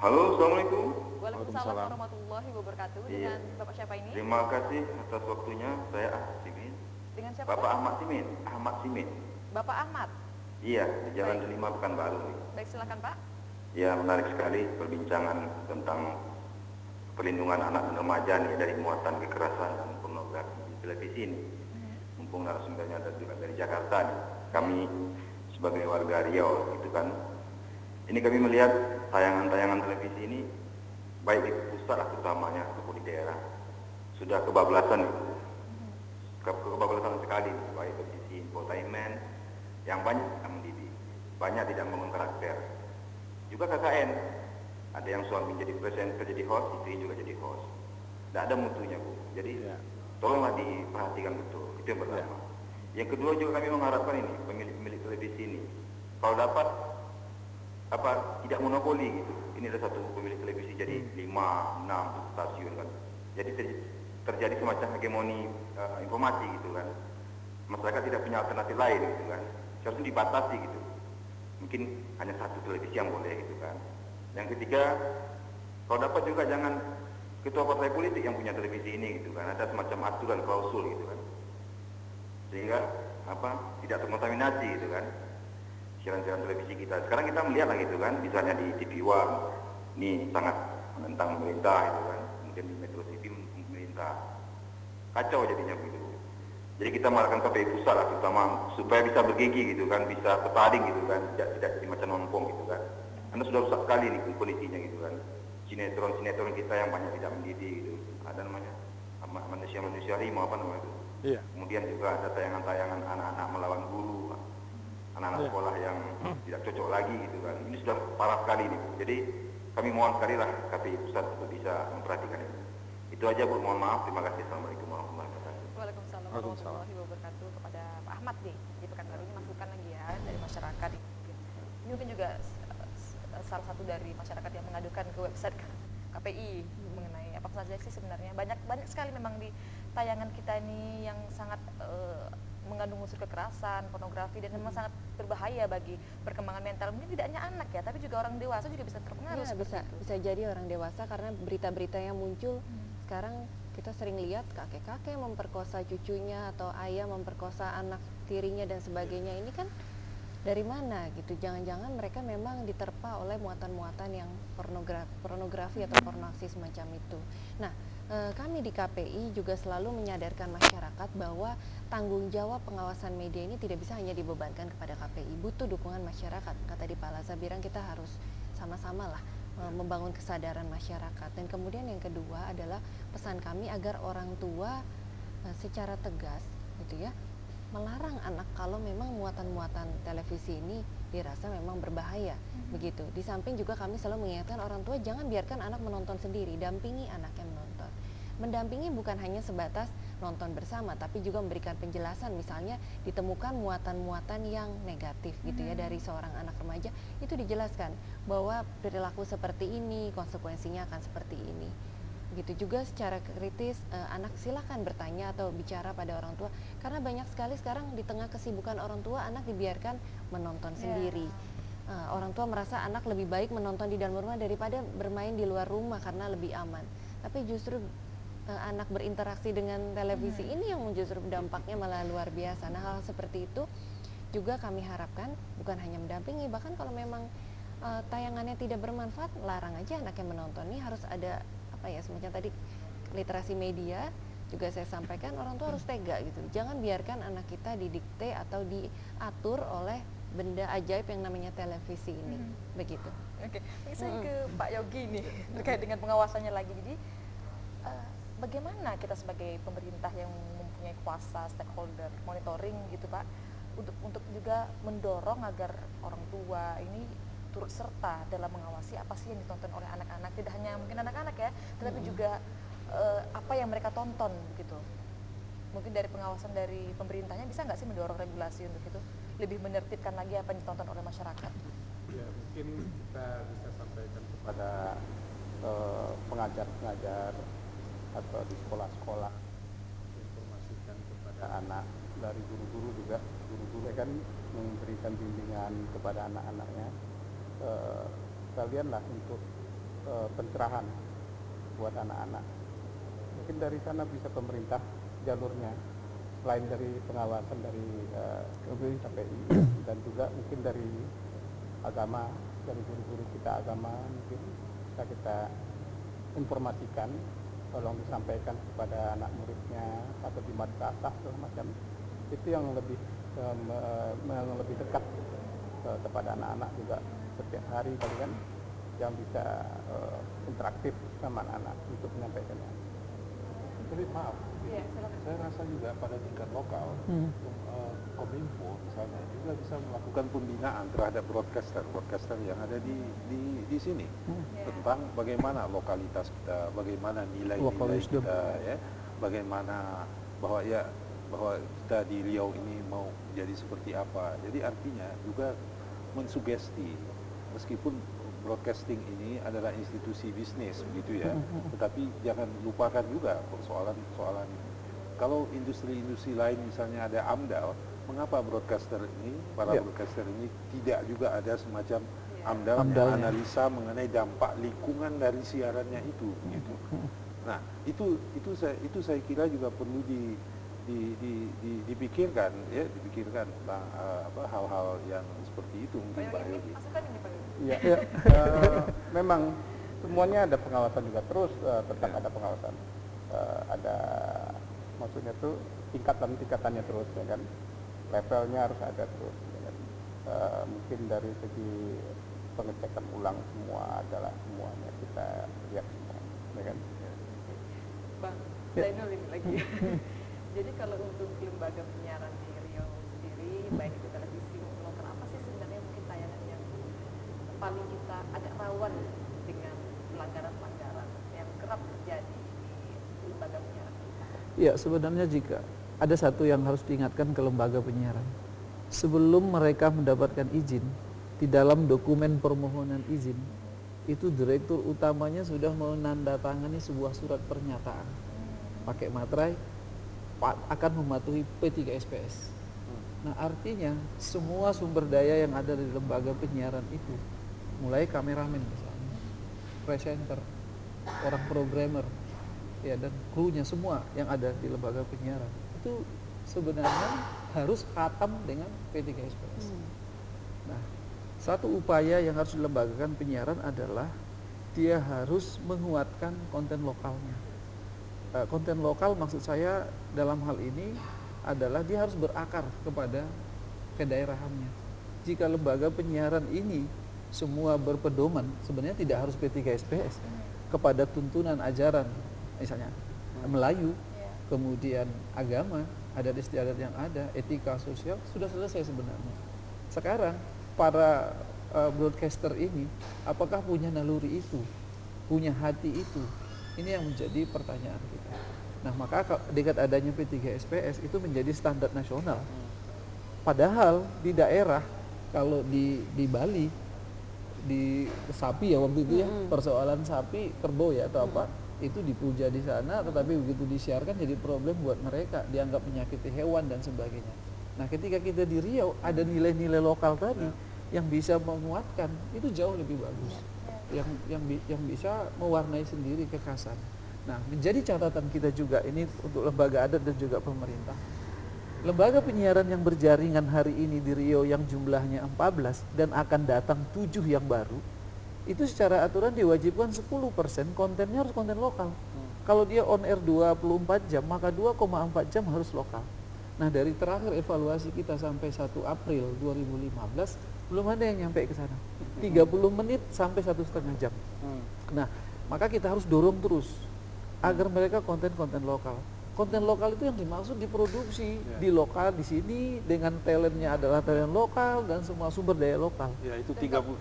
Halo, Assalamualaikum. Waalaikumsalam warahmatullahi wabarakatuh. Dengan Bapak siapa ini? Terima kasih atas waktunya. Saya Ahmad Simin. Dengan siapa? Bapak Ahmad Simin. Ahmad Simin. Bapak Ahmad? Iya, di Jalan Delima Pekanbaru. Baik, silakan Pak. Ya, menarik sekali perbincangan tentang perlindungan anak dan remaja nih dari muatan kekerasan dan pornografi di televisi ini. Mumpung narasumbernya dari Jakarta nih. Kami sebagai warga Riau gitu kan. Ini kami melihat tayangan-tayangan televisi ini baik di pusat terutamanya ataupun di daerah sudah kebablasan itu. Kebablasan sekali baik dari sisi infotainment yang banyak tidak mendidik, banyak tidak membangun karakter. Juga KKN, ada yang suami jadi presenter, jadi host, istri juga jadi host. Tidak ada mutunya Bu. Jadi tolonglah diperhatikan betul. Itu yang pertama. Yang kedua juga kami mengharapkan ini pemilik-pemilik televisi ini, kalau dapat tidak monopoli gitu. Ini ada satu pemilik televisi jadi 5-6 stasiun kan. Jadi terjadi semacam hegemoni informasi gitu kan. Masyarakat tidak punya alternatif lain gitu kan. Seharusnya dibatasi gitu. Mungkin hanya satu televisi yang boleh gitu kan. Yang ketiga, kalau dapat juga jangan ketua partai politik yang punya televisi ini gitu kan. Ada semacam aturan klausul gitu kan. Sehingga tidak terkontaminasi gitu kan. Siaran-siaran televisi kita. Sekarang kita melihat lah gitu kan, misalnya di TV One, ini sangat menentang pemerintah gitu kan, kemudian di Metro TV pemerintah. Kacau jadinya begitu. Jadi kita mengharapkan KPI pusat lah, terutama supaya bisa bergigi gitu kan, bisa bertanding gitu kan, tidak jadi macam nompong gitu kan. Karena sudah rusak sekali nih kondisinya gitu kan. Sinetron kita yang banyak tidak mendidik gitu. Ada namanya manusia harimau apa namanya itu. Iya. Kemudian juga ada tayangan-tayangan anak-anak melawan guru, anak-anak sekolah yang tidak cocok lagi gitu kan. Ini sudah parah sekali nih. Jadi kami mohon sekali lah KPI pusat untuk bisa memperhatikan ini. Itu aja Bu, mohon maaf. Terima kasih. Assalamualaikum warahmatullahi wabarakatuh. Waalaikumsalam warahmatullahi wabarakatuh. Kepada Pak Ahmad nih, di Pekanbaru ini masukan lagi ya dari masyarakat. Ini mungkin juga salah satu dari masyarakat yang mengadukan ke website KPI mengenai apa saja sih sebenarnya. Banyak sekali memang di tayangan kita ini yang sangat mengandung unsur kekerasan, pornografi, dan memang sangat berbahaya bagi perkembangan mental. Mungkin tidak hanya anak ya, tapi juga orang dewasa juga bisa terpengaruh. Ya, bisa jadi orang dewasa karena berita-berita yang muncul sekarang kita sering lihat kakek-kakek memperkosa cucunya atau ayah memperkosa anak tirinya dan sebagainya. Ini kan dari mana gitu? Jangan-jangan mereka memang diterpa oleh muatan-muatan yang pornografi atau pornografi semacam itu. Nah, kami di KPI juga selalu menyadarkan masyarakat bahwa tanggung jawab pengawasan media ini tidak bisa hanya dibebankan kepada KPI, butuh dukungan masyarakat. Kata di Pak Laza Birang, kita harus sama-sama lah membangun kesadaran masyarakat. Dan kemudian yang kedua adalah pesan kami agar orang tua secara tegas gitu ya, melarang anak kalau memang muatan-muatan televisi ini dirasa memang berbahaya begitu. Di samping juga kami selalu mengingatkan orang tua jangan biarkan anak menonton sendiri, dampingi anaknya menonton. Mendampingi bukan hanya sebatas nonton bersama, tapi juga memberikan penjelasan. Misalnya ditemukan muatan-muatan yang negatif gitu ya dari seorang anak remaja, itu dijelaskan bahwa perilaku seperti ini konsekuensinya akan seperti ini. Begitu juga secara kritis anak silakan bertanya atau bicara pada orang tua, karena banyak sekali sekarang di tengah kesibukan orang tua anak dibiarkan menonton sendiri. Orang tua merasa anak lebih baik menonton di dalam rumah daripada bermain di luar rumah karena lebih aman. Tapi justru anak berinteraksi dengan televisi ini yang justru dampaknya malah luar biasa. Nah, hal seperti itu juga kami harapkan bukan hanya mendampingi, bahkan kalau memang tayangannya tidak bermanfaat, larang aja anaknya menonton. Ini harus ada semacam tadi literasi media juga saya sampaikan, orang tua harus tega gitu. Jangan biarkan anak kita didikte atau diatur oleh benda ajaib yang namanya televisi ini. Begitu. Oke, saya ke Pak Yogi nih terkait dengan pengawasannya lagi. Jadi bagaimana kita sebagai pemerintah yang mempunyai kuasa stakeholder monitoring gitu Pak, untuk juga mendorong agar orang tua ini turut serta dalam mengawasi apa sih yang ditonton oleh anak-anak, tidak hanya mungkin anak-anak ya, tetapi juga apa yang mereka tonton gitu. Mungkin dari pengawasan dari pemerintahnya bisa nggak sih mendorong regulasi untuk itu, lebih menertibkan lagi apa yang ditonton oleh masyarakat? Ya, mungkin kita bisa sampaikan kepada pengajar-pengajar atau di sekolah-sekolah, informasikan kepada anak, dari guru-guru juga, guru-guru kan memberikan bimbingan kepada anak-anaknya, sekalian lah untuk pencerahan buat anak-anak. Mungkin dari sana bisa pemerintah jalurnya, selain dari pengawasan dari KPI dan juga mungkin dari agama, dari guru-guru kita agama, mungkin bisa kita informasikan, tolong disampaikan kepada anak muridnya atau di madrasah segala macam. Itu yang lebih dekat kepada anak-anak juga setiap hari kali kan, yang bisa interaktif sama anak-anak untuk menyampaikannya. Tapi maaf, saya rasa juga pada tingkat lokal, Kominfo misalnya juga bisa melakukan pembinaan terhadap broadcaster yang ada di sini, tentang bagaimana lokalitas kita, bagaimana nilai-nilai kita, ya, bagaimana bahwa kita di Riau ini mau jadi seperti apa. Jadi artinya juga mensugesti, meskipun broadcasting ini adalah institusi bisnis begitu ya, tetapi jangan lupakan juga persoalan kalau industri-industri lain misalnya ada AMDAL, mengapa para broadcaster ini tidak juga ada semacam AMDAL analisa mengenai dampak lingkungan dari siarannya itu gitu. Nah, itu saya kira juga perlu dipikirkan ya, tentang hal-hal yang seperti itu mungkin Pak Yogi. Memang semuanya ada pengawasan juga terus, tetap ada pengawasan, ada maksudnya tuh tingkatannya terus ya kan, levelnya harus ada terus ya kan. Mungkin dari segi pengecekan ulang semua adalah semuanya kita lihat semua ya kan. Bang Zainul ini lagi. Jadi kalau untuk lembaga penyiaran di Riau sendiri, baik itu televisi maupun lokal, apa sih sebenarnya mungkin tayangan yang paling kita agak rawan dengan pelanggaran-pelanggaran yang kerap terjadi di lembaga penyiaran kita? Ya, sebenarnya jika ada satu yang harus diingatkan ke lembaga penyiaran, sebelum mereka mendapatkan izin, di dalam dokumen permohonan izin, itu direktur utamanya sudah menandatangani sebuah surat pernyataan pakai materai akan mematuhi P3SPS. Nah, artinya semua sumber daya yang ada di lembaga penyiaran itu, mulai kameramen misalnya, presenter, orang programmer, ya, dan krunya semua yang ada di lembaga penyiaran itu sebenarnya harus khatam dengan P3SPS. Nah, satu upaya yang harus dilembagakan penyiaran adalah dia harus menguatkan konten lokalnya. Konten lokal maksud saya dalam hal ini adalah dia harus berakar kepada kedaerahannya. Jika lembaga penyiaran ini semua berpedoman, sebenarnya tidak harus P3SPS, kepada tuntunan ajaran, misalnya Melayu, kemudian agama, adat istiadat yang ada, etika sosial, sudah selesai sebenarnya. Sekarang para broadcaster ini apakah punya naluri itu, punya hati itu? Ini yang menjadi pertanyaan kita. Nah, maka dengan adanya P3SPS itu menjadi standar nasional. Padahal di daerah, kalau di Bali, di sapi ya waktu itu ya, persoalan sapi, kerbau ya atau apa, itu dipuja di sana, tetapi begitu disiarkan jadi problem buat mereka, dianggap menyakiti hewan dan sebagainya. Nah, ketika kita di Riau ada nilai-nilai lokal tadi yang bisa menguatkan, itu jauh lebih bagus. Yang bisa mewarnai sendiri kekhasan. Nah, menjadi catatan kita juga ini untuk lembaga adat dan juga pemerintah. Lembaga penyiaran yang berjaringan hari ini di Riau yang jumlahnya 14 dan akan datang 7 yang baru, itu secara aturan diwajibkan 10% kontennya harus konten lokal. Kalau dia on air 24 jam, maka 2,4 jam harus lokal. Nah, dari terakhir evaluasi kita sampai 1 April 2015, belum ada yang nyampe ke sana. 30 menit sampai 1,5 jam. Nah, maka kita harus dorong terus agar mereka konten-konten lokal. Konten lokal itu yang dimaksud diproduksi di lokal di sini dengan talentnya adalah talent lokal dan semua sumber daya lokal. Ya, itu 30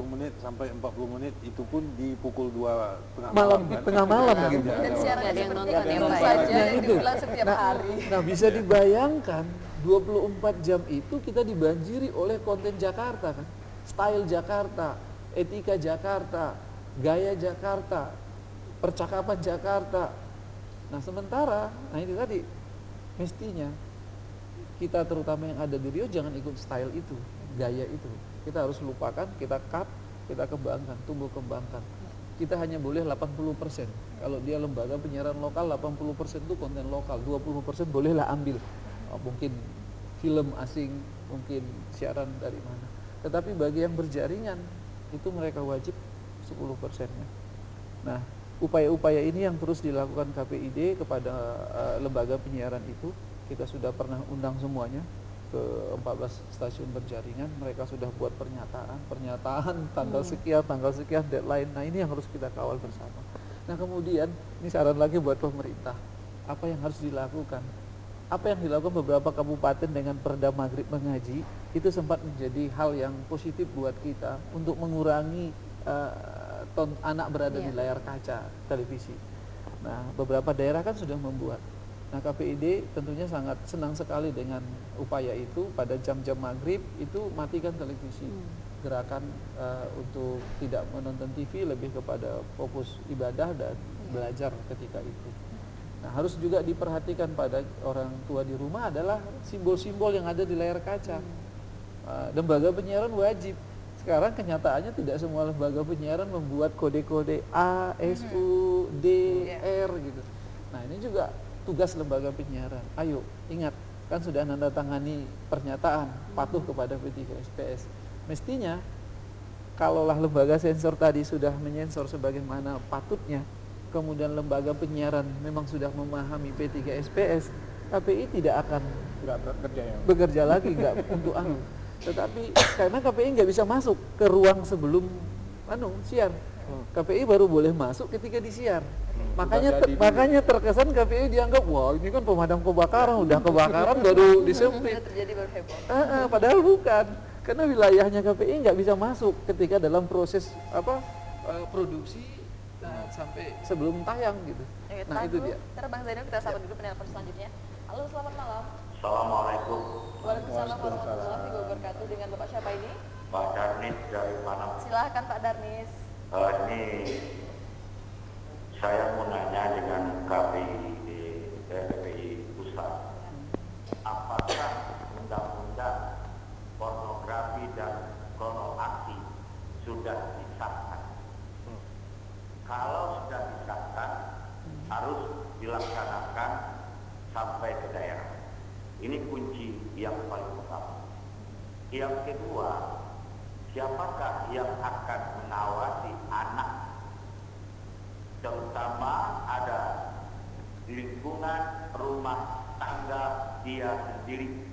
menit sampai 40 menit itu pun di pukul 2 malam kan? Tengah malam Dan gitu. siaran Ada yang seperti nonton ini ya, tentu Pak. saja Nah, yang itu. diulang setiap hari. Nah, bisa dibayangkan 24 jam itu kita dibanjiri oleh konten Jakarta kan. Style Jakarta, etika Jakarta, gaya Jakarta, percakapan Jakarta. Nah, sementara, nah ini tadi mestinya kita terutama yang ada di Riau jangan ikut style itu, gaya itu. Kita harus lupakan, kita cut, kita kembangkan, tumbuh kembangkan. Kita hanya boleh 80%. Kalau dia lembaga penyiaran lokal, 80% itu konten lokal, 20% bolehlah ambil. Mungkin film asing, mungkin siaran dari mana. Tetapi bagi yang berjaringan, itu mereka wajib 10%-nya. Nah, upaya-upaya ini yang terus dilakukan KPID kepada lembaga penyiaran itu, kita sudah pernah undang semuanya ke 14 stasiun berjaringan, mereka sudah buat pernyataan tanggal sekian deadline. Nah, ini yang harus kita kawal bersama. Nah, kemudian ini saran lagi buat pemerintah, apa yang harus dilakukan? Apa yang dilakukan beberapa kabupaten dengan Perda Maghrib Mengaji itu sempat menjadi hal yang positif buat kita untuk mengurangi anak berada di layar kaca televisi. Nah, beberapa daerah kan sudah membuat. Nah, KPID tentunya sangat senang sekali dengan upaya itu. Pada jam-jam maghrib itu matikan televisi. Gerakan untuk tidak menonton TV, lebih kepada fokus ibadah dan belajar ketika itu. Nah, harus juga diperhatikan pada orang tua di rumah adalah simbol-simbol yang ada di layar kaca. Lembaga penyiaran wajib. Sekarang kenyataannya tidak semua lembaga penyiaran membuat kode-kode A, S, U, D, R gitu. Nah, ini juga tugas lembaga penyiaran. Ayo, ingat, kan sudah nandatangani pernyataan patuh kepada P3SPS. Mestinya kalaulah lembaga sensor tadi sudah menyensor sebagaimana patutnya, kemudian lembaga penyiaran memang sudah memahami P3SPS, KPI tidak akan bekerja lagi untuk tetapi karena KPI nggak bisa masuk ke ruang sebelum siar. KPI baru boleh masuk ketika disiar. Makanya terkesan KPI dianggap, wah ini kan pemadam kebakaran, udah kebakaran baru disemprit. Padahal bukan, karena wilayahnya KPI nggak bisa masuk ketika dalam proses produksi sampai sebelum tayang gitu. Nah itu dia. Ntar Bang Zainal kita sapa dulu penelpon selanjutnya. Halo, selamat malam. Assalamualaikum. Waalaikumsalam warahmatullahi wabarakatuh. Dengan Bapak siapa ini? Pak Darnis dari Panam. Silahkan Pak Darnis. Ini saya mau nanya dengan KPI pusat, apakah undang-undang pornografi dan pornografi sudah disahkan? Kalau sudah disahkan, harus dilaksanakan sampai ke daerah. Ini kunci yang paling utama. Yang kedua, siapakah yang akan mengawasi anak, terutama ada lingkungan rumah tangga dia sendiri.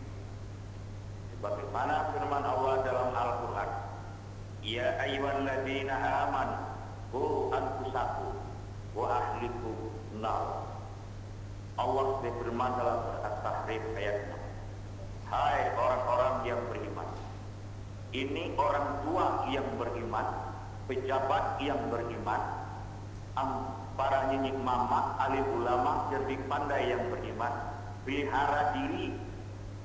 Sebagaimana firman Allah dalam Al-Quran, ya ayyuhalladzina amanu qu anfusakum wa ahlikum nar. Allah berfirman dalam surat At-Tahrim ayat 6, hai orang-orang yang beriman. Ini orang tua yang beriman, pejabat yang beriman, para nyinyik mama, alim ulama, cerdik pandai yang beriman, pelihara diri,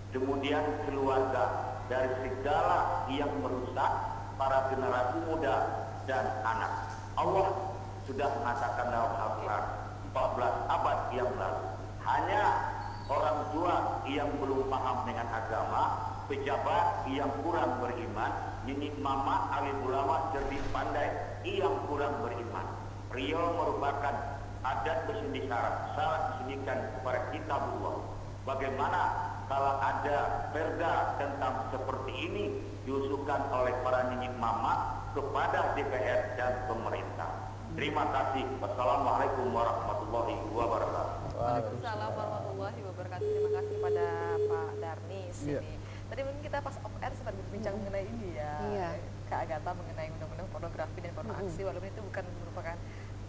kemudian keluarga dari segala yang merusak para generasi muda dan anak. Allah sudah mengatakan dalam Al-Quran 14 abad yang lalu, hanya orang tua yang belum paham dengan agama, pejabat yang kurang beriman, nyinyik mama, alim ulama, cerdik pandai yang kurang beriman. Riau merupakan adat bersindikat, salah disindikan kepada kitabullah. Bagaimana kalau ada perda tentang seperti ini diusulkan oleh para nyinyik mama kepada DPR dan pemerintah? Terima kasih. Wassalamualaikum warahmatullahi wabarakatuh. Waalaikumsalam warahmatullahi wabarakatuh. Terima kasih pada Pak Darnis ini. Tadi mungkin kita pas off air sempat berbincang mengenai ini ya, Kak Agatha, mengenai undang-undang pornografi dan pornoaksi, walaupun itu bukan merupakan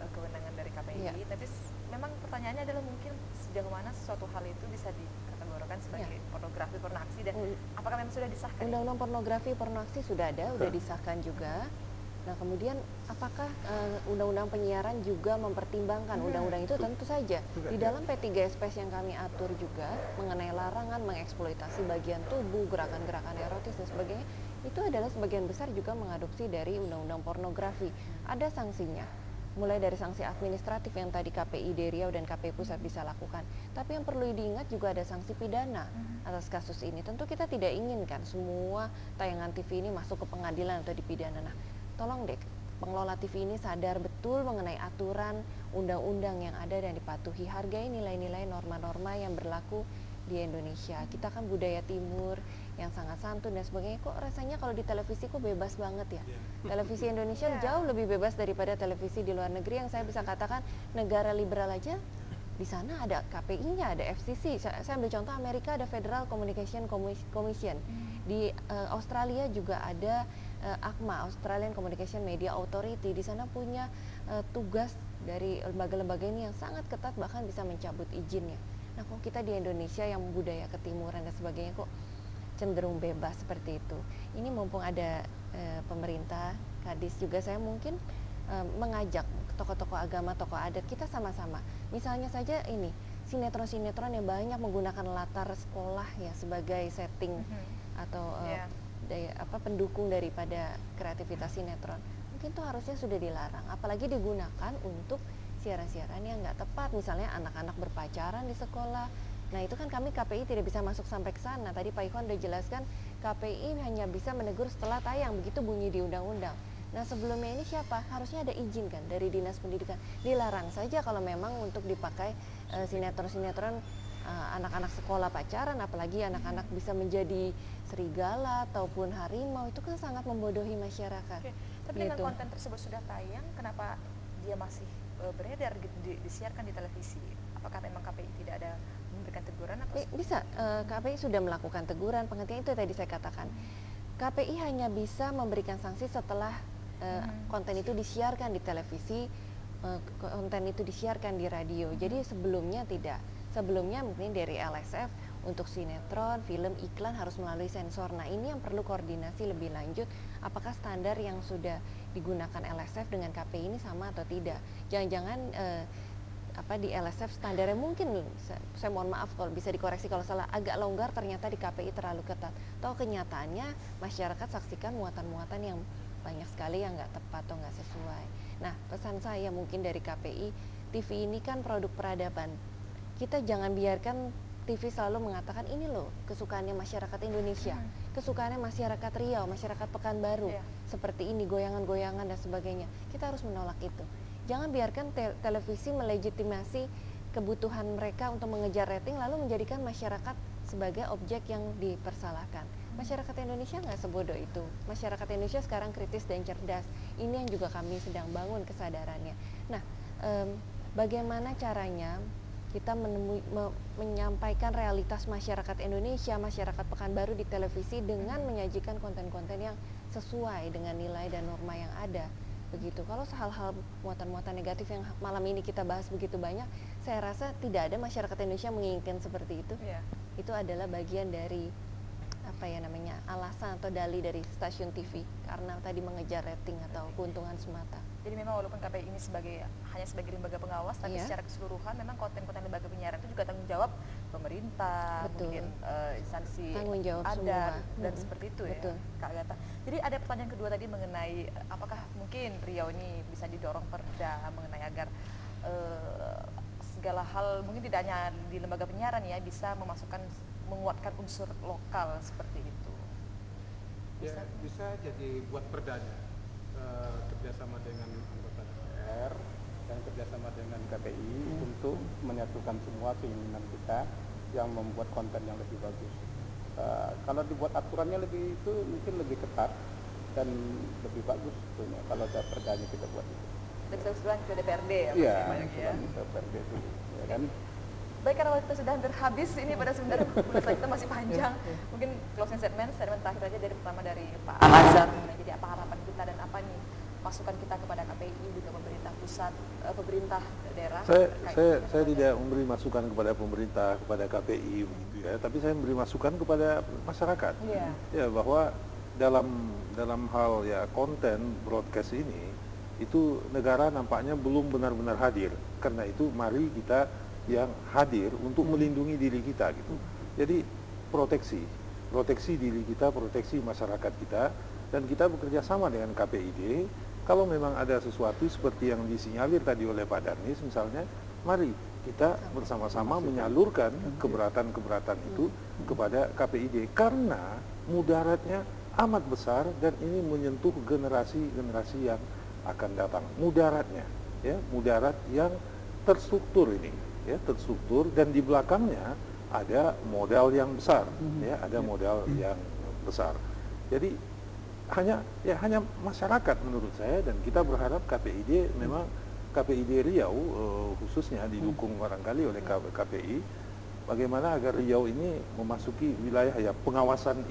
kewenangan dari KPI, tapi memang pertanyaannya adalah mungkin sejauh mana suatu hal itu bisa dikategorikan sebagai pornografi, pornoaksi, dan apakah memang sudah disahkan? Undang-undang pornografi, pornoaksi sudah ada, sudah disahkan juga. Nah kemudian apakah undang-undang penyiaran juga mempertimbangkan undang-undang itu? Tentu saja di dalam P3SPS yang kami atur juga mengenai larangan mengeksploitasi bagian tubuh, gerakan-gerakan erotis dan sebagainya, itu adalah sebagian besar juga mengadopsi dari undang-undang pornografi. Ada sanksinya, mulai dari sanksi administratif yang tadi KPI Riau dan KPI Pusat bisa lakukan. Tapi yang perlu diingat juga ada sanksi pidana atas kasus ini. Tentu kita tidak inginkan semua tayangan TV ini masuk ke pengadilan atau dipidana. Nah, tolong deh pengelola TV ini sadar betul mengenai aturan undang-undang yang ada dan dipatuhi. Hargai nilai-nilai norma-norma yang berlaku di Indonesia. Kita kan budaya timur yang sangat santun dan sebagainya. Kok rasanya kalau di televisi kok bebas banget ya? Televisi Indonesia jauh lebih bebas daripada televisi di luar negeri yang saya bisa katakan negara liberal aja. Di sana ada KPI-nya, ada FCC. Saya ambil contoh Amerika ada Federal Communication Commission. Di Australia juga ada ACMA, Australian Communication Media Authority. Di sana punya tugas dari lembaga-lembaga ini yang sangat ketat, bahkan bisa mencabut izinnya. Nah, kok kita di Indonesia yang budaya ketimuran dan sebagainya kok cenderung bebas seperti itu. Ini mumpung ada pemerintah, Kadis juga, saya mungkin mengajak tokoh-tokoh agama, tokoh adat, kita sama-sama. Misalnya saja ini, sinetron-sinetron yang banyak menggunakan latar sekolah ya sebagai setting atau pendukung daripada kreativitas sinetron. Mungkin itu harusnya sudah dilarang, apalagi digunakan untuk siaran-siaran yang nggak tepat, misalnya anak-anak berpacaran di sekolah. Nah itu kan kami KPI tidak bisa masuk sampai ke sana. Tadi Pak Ikhwan sudah jelaskan KPI hanya bisa menegur setelah tayang, begitu bunyi di undang-undang. Nah sebelumnya ini siapa? Harusnya ada izin kan dari Dinas Pendidikan. Dilarang saja kalau memang untuk dipakai sinetron-sinetron anak-anak sekolah pacaran, apalagi anak-anak bisa menjadi serigala ataupun harimau, itu kan sangat membodohi masyarakat. Tapi dengan konten tersebut sudah tayang, kenapa dia masih beredar disiarkan di televisi? Apakah memang KPI tidak ada memberikan teguran atau bisa? KPI sudah melakukan teguran, penghentian, itu tadi saya katakan. KPI hanya bisa memberikan sanksi setelah konten itu disiarkan di televisi, konten itu disiarkan di radio. Jadi sebelumnya tidak. Sebelumnya mungkin dari LSF untuk sinetron, film, iklan harus melalui sensor. Nah, ini yang perlu koordinasi lebih lanjut. Apakah standar yang sudah digunakan LSF dengan KPI ini sama atau tidak? Jangan-jangan di LSF standarnya mungkin, saya mohon maaf kalau bisa dikoreksi kalau salah, agak longgar, ternyata di KPI terlalu ketat. Toh kenyataannya masyarakat saksikan muatan-muatan yang banyak sekali yang nggak tepat atau nggak sesuai. Nah, pesan saya mungkin dari KPI, TV ini kan produk peradaban. Kita jangan biarkan TV selalu mengatakan ini loh kesukaannya masyarakat Indonesia, kesukaannya masyarakat Riau, masyarakat Pekanbaru, seperti ini, goyangan-goyangan dan sebagainya. Kita harus menolak itu. Jangan biarkan televisi melegitimasi kebutuhan mereka untuk mengejar rating lalu menjadikan masyarakat sebagai objek yang dipersalahkan. Masyarakat Indonesia nggak sebodoh itu. Masyarakat Indonesia sekarang kritis dan cerdas. Ini yang juga kami sedang bangun kesadarannya. Nah, bagaimana caranya kita menyampaikan realitas masyarakat Indonesia, masyarakat Pekanbaru di televisi dengan menyajikan konten-konten yang sesuai dengan nilai dan norma yang ada. Begitu. Kalau hal-hal muatan-muatan negatif yang malam ini kita bahas begitu banyak, saya rasa tidak ada masyarakat Indonesia menginginkan seperti itu. Itu adalah bagian dari alasan atau dalih dari stasiun TV karena tadi mengejar rating atau keuntungan semata. Jadi memang walaupun KPI ini hanya sebagai lembaga pengawas, tapi secara keseluruhan memang konten-konten lembaga penyiaran itu juga tanggung jawab pemerintah, mungkin instansi adat dan seperti itu ya, Kak Agatha. Jadi ada pertanyaan kedua tadi mengenai apakah mungkin Riau ini bisa didorong perda mengenai agar segala hal mungkin tidak hanya di lembaga penyiaran ya bisa menguatkan unsur lokal seperti itu. Bisa jadi buat perdanya kerjasama dengan anggota DPR dan kerjasama dengan KPI untuk menyatukan semua keinginan kita yang membuat konten yang lebih bagus. Kalau dibuat aturannya mungkin lebih ketat dan lebih bagus sebetulnya kalau ada perdanya kita buat itu. Dan bisa usulan ke DPRD ya? Iya, usulan ke DPRD dulu, ya kan? Baik, karena waktu kita sudah hampir habis ini pada sebenarnya pembahasan kita masih panjang. Mungkin closing statement terakhir aja pertama dari Pak Al-Azhar. Jadi apa harapan kita dan apa nih masukan kita kepada KPI juga pemerintah pusat, pemerintah daerah? Saya tidak memberi masukan kepada pemerintah, kepada KPI begitu ya, tapi saya memberi masukan kepada masyarakat. Ya, bahwa dalam hal ya konten broadcast ini itu negara nampaknya belum benar-benar hadir. Karena itu mari kita yang hadir untuk melindungi diri kita gitu. Jadi proteksi diri kita, proteksi masyarakat kita, dan kita bekerja sama dengan KPID. Kalau memang ada sesuatu seperti yang disinyalir tadi oleh Pak Darnis misalnya, mari kita bersama-sama menyalurkan keberatan-keberatan itu kepada KPID karena mudaratnya amat besar dan ini menyentuh generasi-generasi yang akan datang. Mudaratnya, ya, mudarat yang terstruktur ini. Ya, terstruktur dan di belakangnya ada modal yang besar, ya, ada modal yang besar. Jadi hanya masyarakat menurut saya dan kita berharap KPID memang KPID Riau khususnya didukung barangkali oleh KPI bagaimana agar Riau ini memasuki wilayah ya pengawasan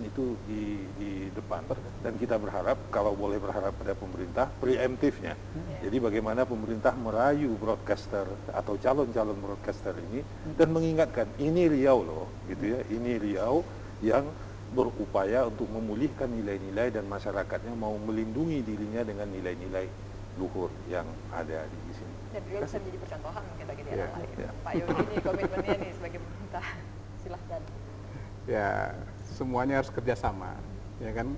itu di depan dan kita berharap kalau boleh berharap pada pemerintah preemptifnya. Jadi bagaimana pemerintah merayu broadcaster atau calon-calon broadcaster ini dan mengingatkan ini Riau loh gitu ya, ini Riau yang berupaya untuk memulihkan nilai-nilai dan masyarakatnya mau melindungi dirinya dengan nilai-nilai luhur yang ada di sini. Dan Riau bisa menjadi percontohan mungkin bagi daerah lain. Pak Yogi ini komitmennya nih sebagai pemerintah, silahkan. Ya, semuanya harus kerjasama, ya kan.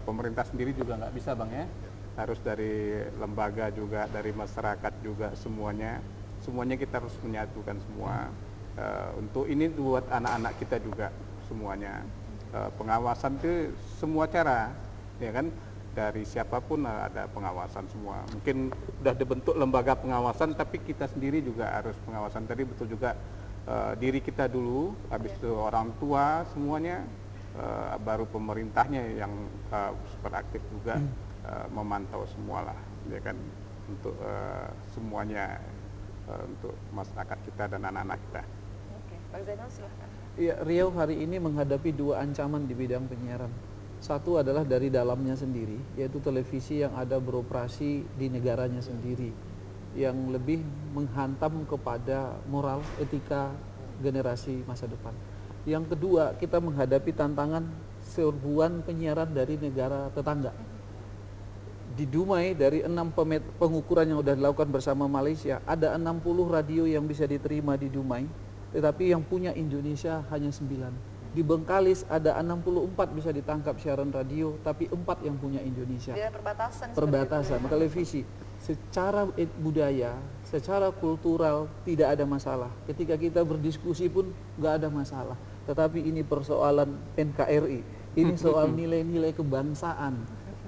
Pemerintah sendiri juga nggak bisa Bang ya, harus dari lembaga juga, dari masyarakat juga semuanya kita harus menyatukan semua. Untuk ini buat anak-anak kita juga semuanya. Pengawasan itu semua cara, ya kan. dari siapapun ada pengawasan semua. Mungkin sudah dibentuk lembaga pengawasan, tapi kita sendiri juga harus pengawasan. Tadi betul juga diri kita dulu, habis itu orang tua semuanya, baru pemerintahnya yang super aktif juga memantau semualah, ya kan, untuk semuanya, untuk masyarakat kita dan anak-anak kita. Oke, Pak Zainal silahkan. Ya, Riau hari ini menghadapi dua ancaman di bidang penyiaran. Satu adalah dari dalamnya sendiri, yaitu televisi yang ada beroperasi di negaranya sendiri, yang lebih menghantam kepada moral, etika generasi masa depan. Yang kedua, kita menghadapi tantangan serbuan penyiaran dari negara tetangga. Di Dumai, dari 6 pengukuran yang sudah dilakukan bersama Malaysia, ada 60 radio yang bisa diterima di Dumai, tetapi yang punya Indonesia hanya 9. Di Bengkalis ada 64 bisa ditangkap siaran radio, tapi 4 yang punya Indonesia. Dia perbatasan. Perbatasan, televisi. Secara budaya, secara kultural tidak ada masalah. Ketika kita berdiskusi pun nggak ada masalah. Tetapi ini persoalan NKRI, ini soal nilai-nilai kebangsaan,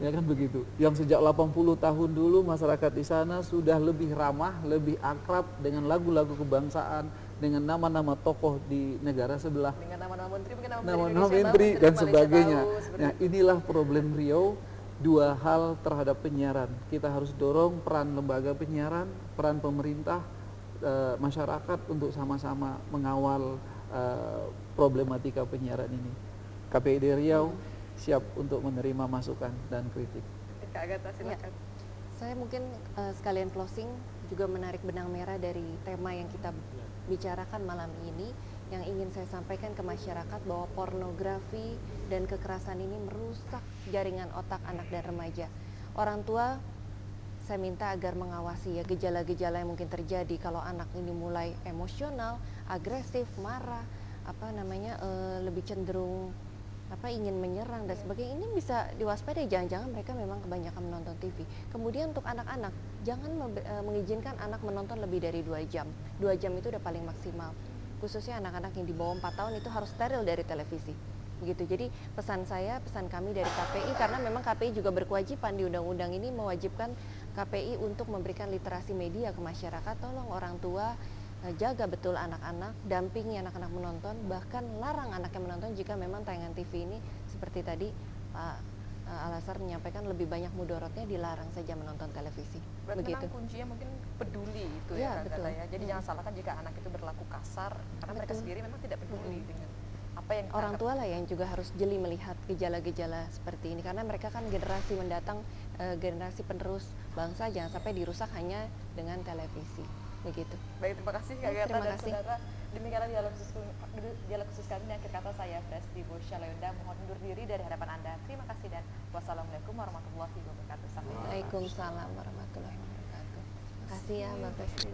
ya kan begitu. Yang sejak 80 tahun dulu masyarakat di sana sudah lebih ramah, lebih akrab dengan lagu-lagu kebangsaan, dengan nama-nama tokoh di negara sebelah, dengan nama-nama menteri, mungkin nama-nama menteri dan sebagainya. Nah, inilah problem Riau. Dua hal terhadap penyiaran. Kita harus dorong peran lembaga penyiaran, peran pemerintah, masyarakat untuk sama-sama mengawal problematika penyiaran ini. KPID Riau siap untuk menerima masukan dan kritik. Kak Agatha, silakan. Saya mungkin sekalian closing juga menarik benang merah dari tema yang kita bicarakan malam ini, yang ingin saya sampaikan ke masyarakat bahwa pornografi dan kekerasan ini merusak jaringan otak anak dan remaja. Orang tua saya minta agar mengawasi ya gejala-gejala yang mungkin terjadi kalau anak ini mulai emosional, agresif, marah, lebih cenderung ingin menyerang dan sebagainya. Ini bisa diwaspadai, jangan-jangan mereka memang kebanyakan menonton TV. Kemudian untuk anak-anak, jangan mengizinkan anak menonton lebih dari 2 jam. 2 jam itu udah paling maksimal. Khususnya anak-anak yang di bawah 4 tahun itu harus steril dari televisi. Begitu. Jadi pesan kami dari KPI, karena memang KPI juga berkewajiban di undang-undang ini mewajibkan KPI untuk memberikan literasi media ke masyarakat. Tolong orang tua jaga betul anak-anak, dampingi anak-anak menonton, bahkan larang anaknya menonton jika memang tayangan TV ini seperti tadi Pak Al-Azhar menyampaikan lebih banyak mudorotnya, dilarang saja menonton televisi. Berarti begitu. memang kuncinya mungkin peduli itu ya, betul. Ya. Jadi jangan salahkan jika anak itu berlaku kasar, karena mereka sendiri memang tidak peduli dengan apa yang orang tua lah yang juga harus jeli melihat gejala-gejala seperti ini, karena mereka kan generasi mendatang, generasi penerus bangsa, jangan sampai dirusak hanya dengan televisi. Begitu. Baik, terima kasih Kak Agatha dan kasih. saudara. Demikianlah dialog khusus kami, dan akhir kata saya Presti Bosya Leonda mohon undur diri dari hadapan Anda. Terima kasih dan wassalamualaikum warahmatullahi wabarakatuh. Waalaikumsalam warahmatullahi wabarakatuh. Terima kasih ya Mbak Presti.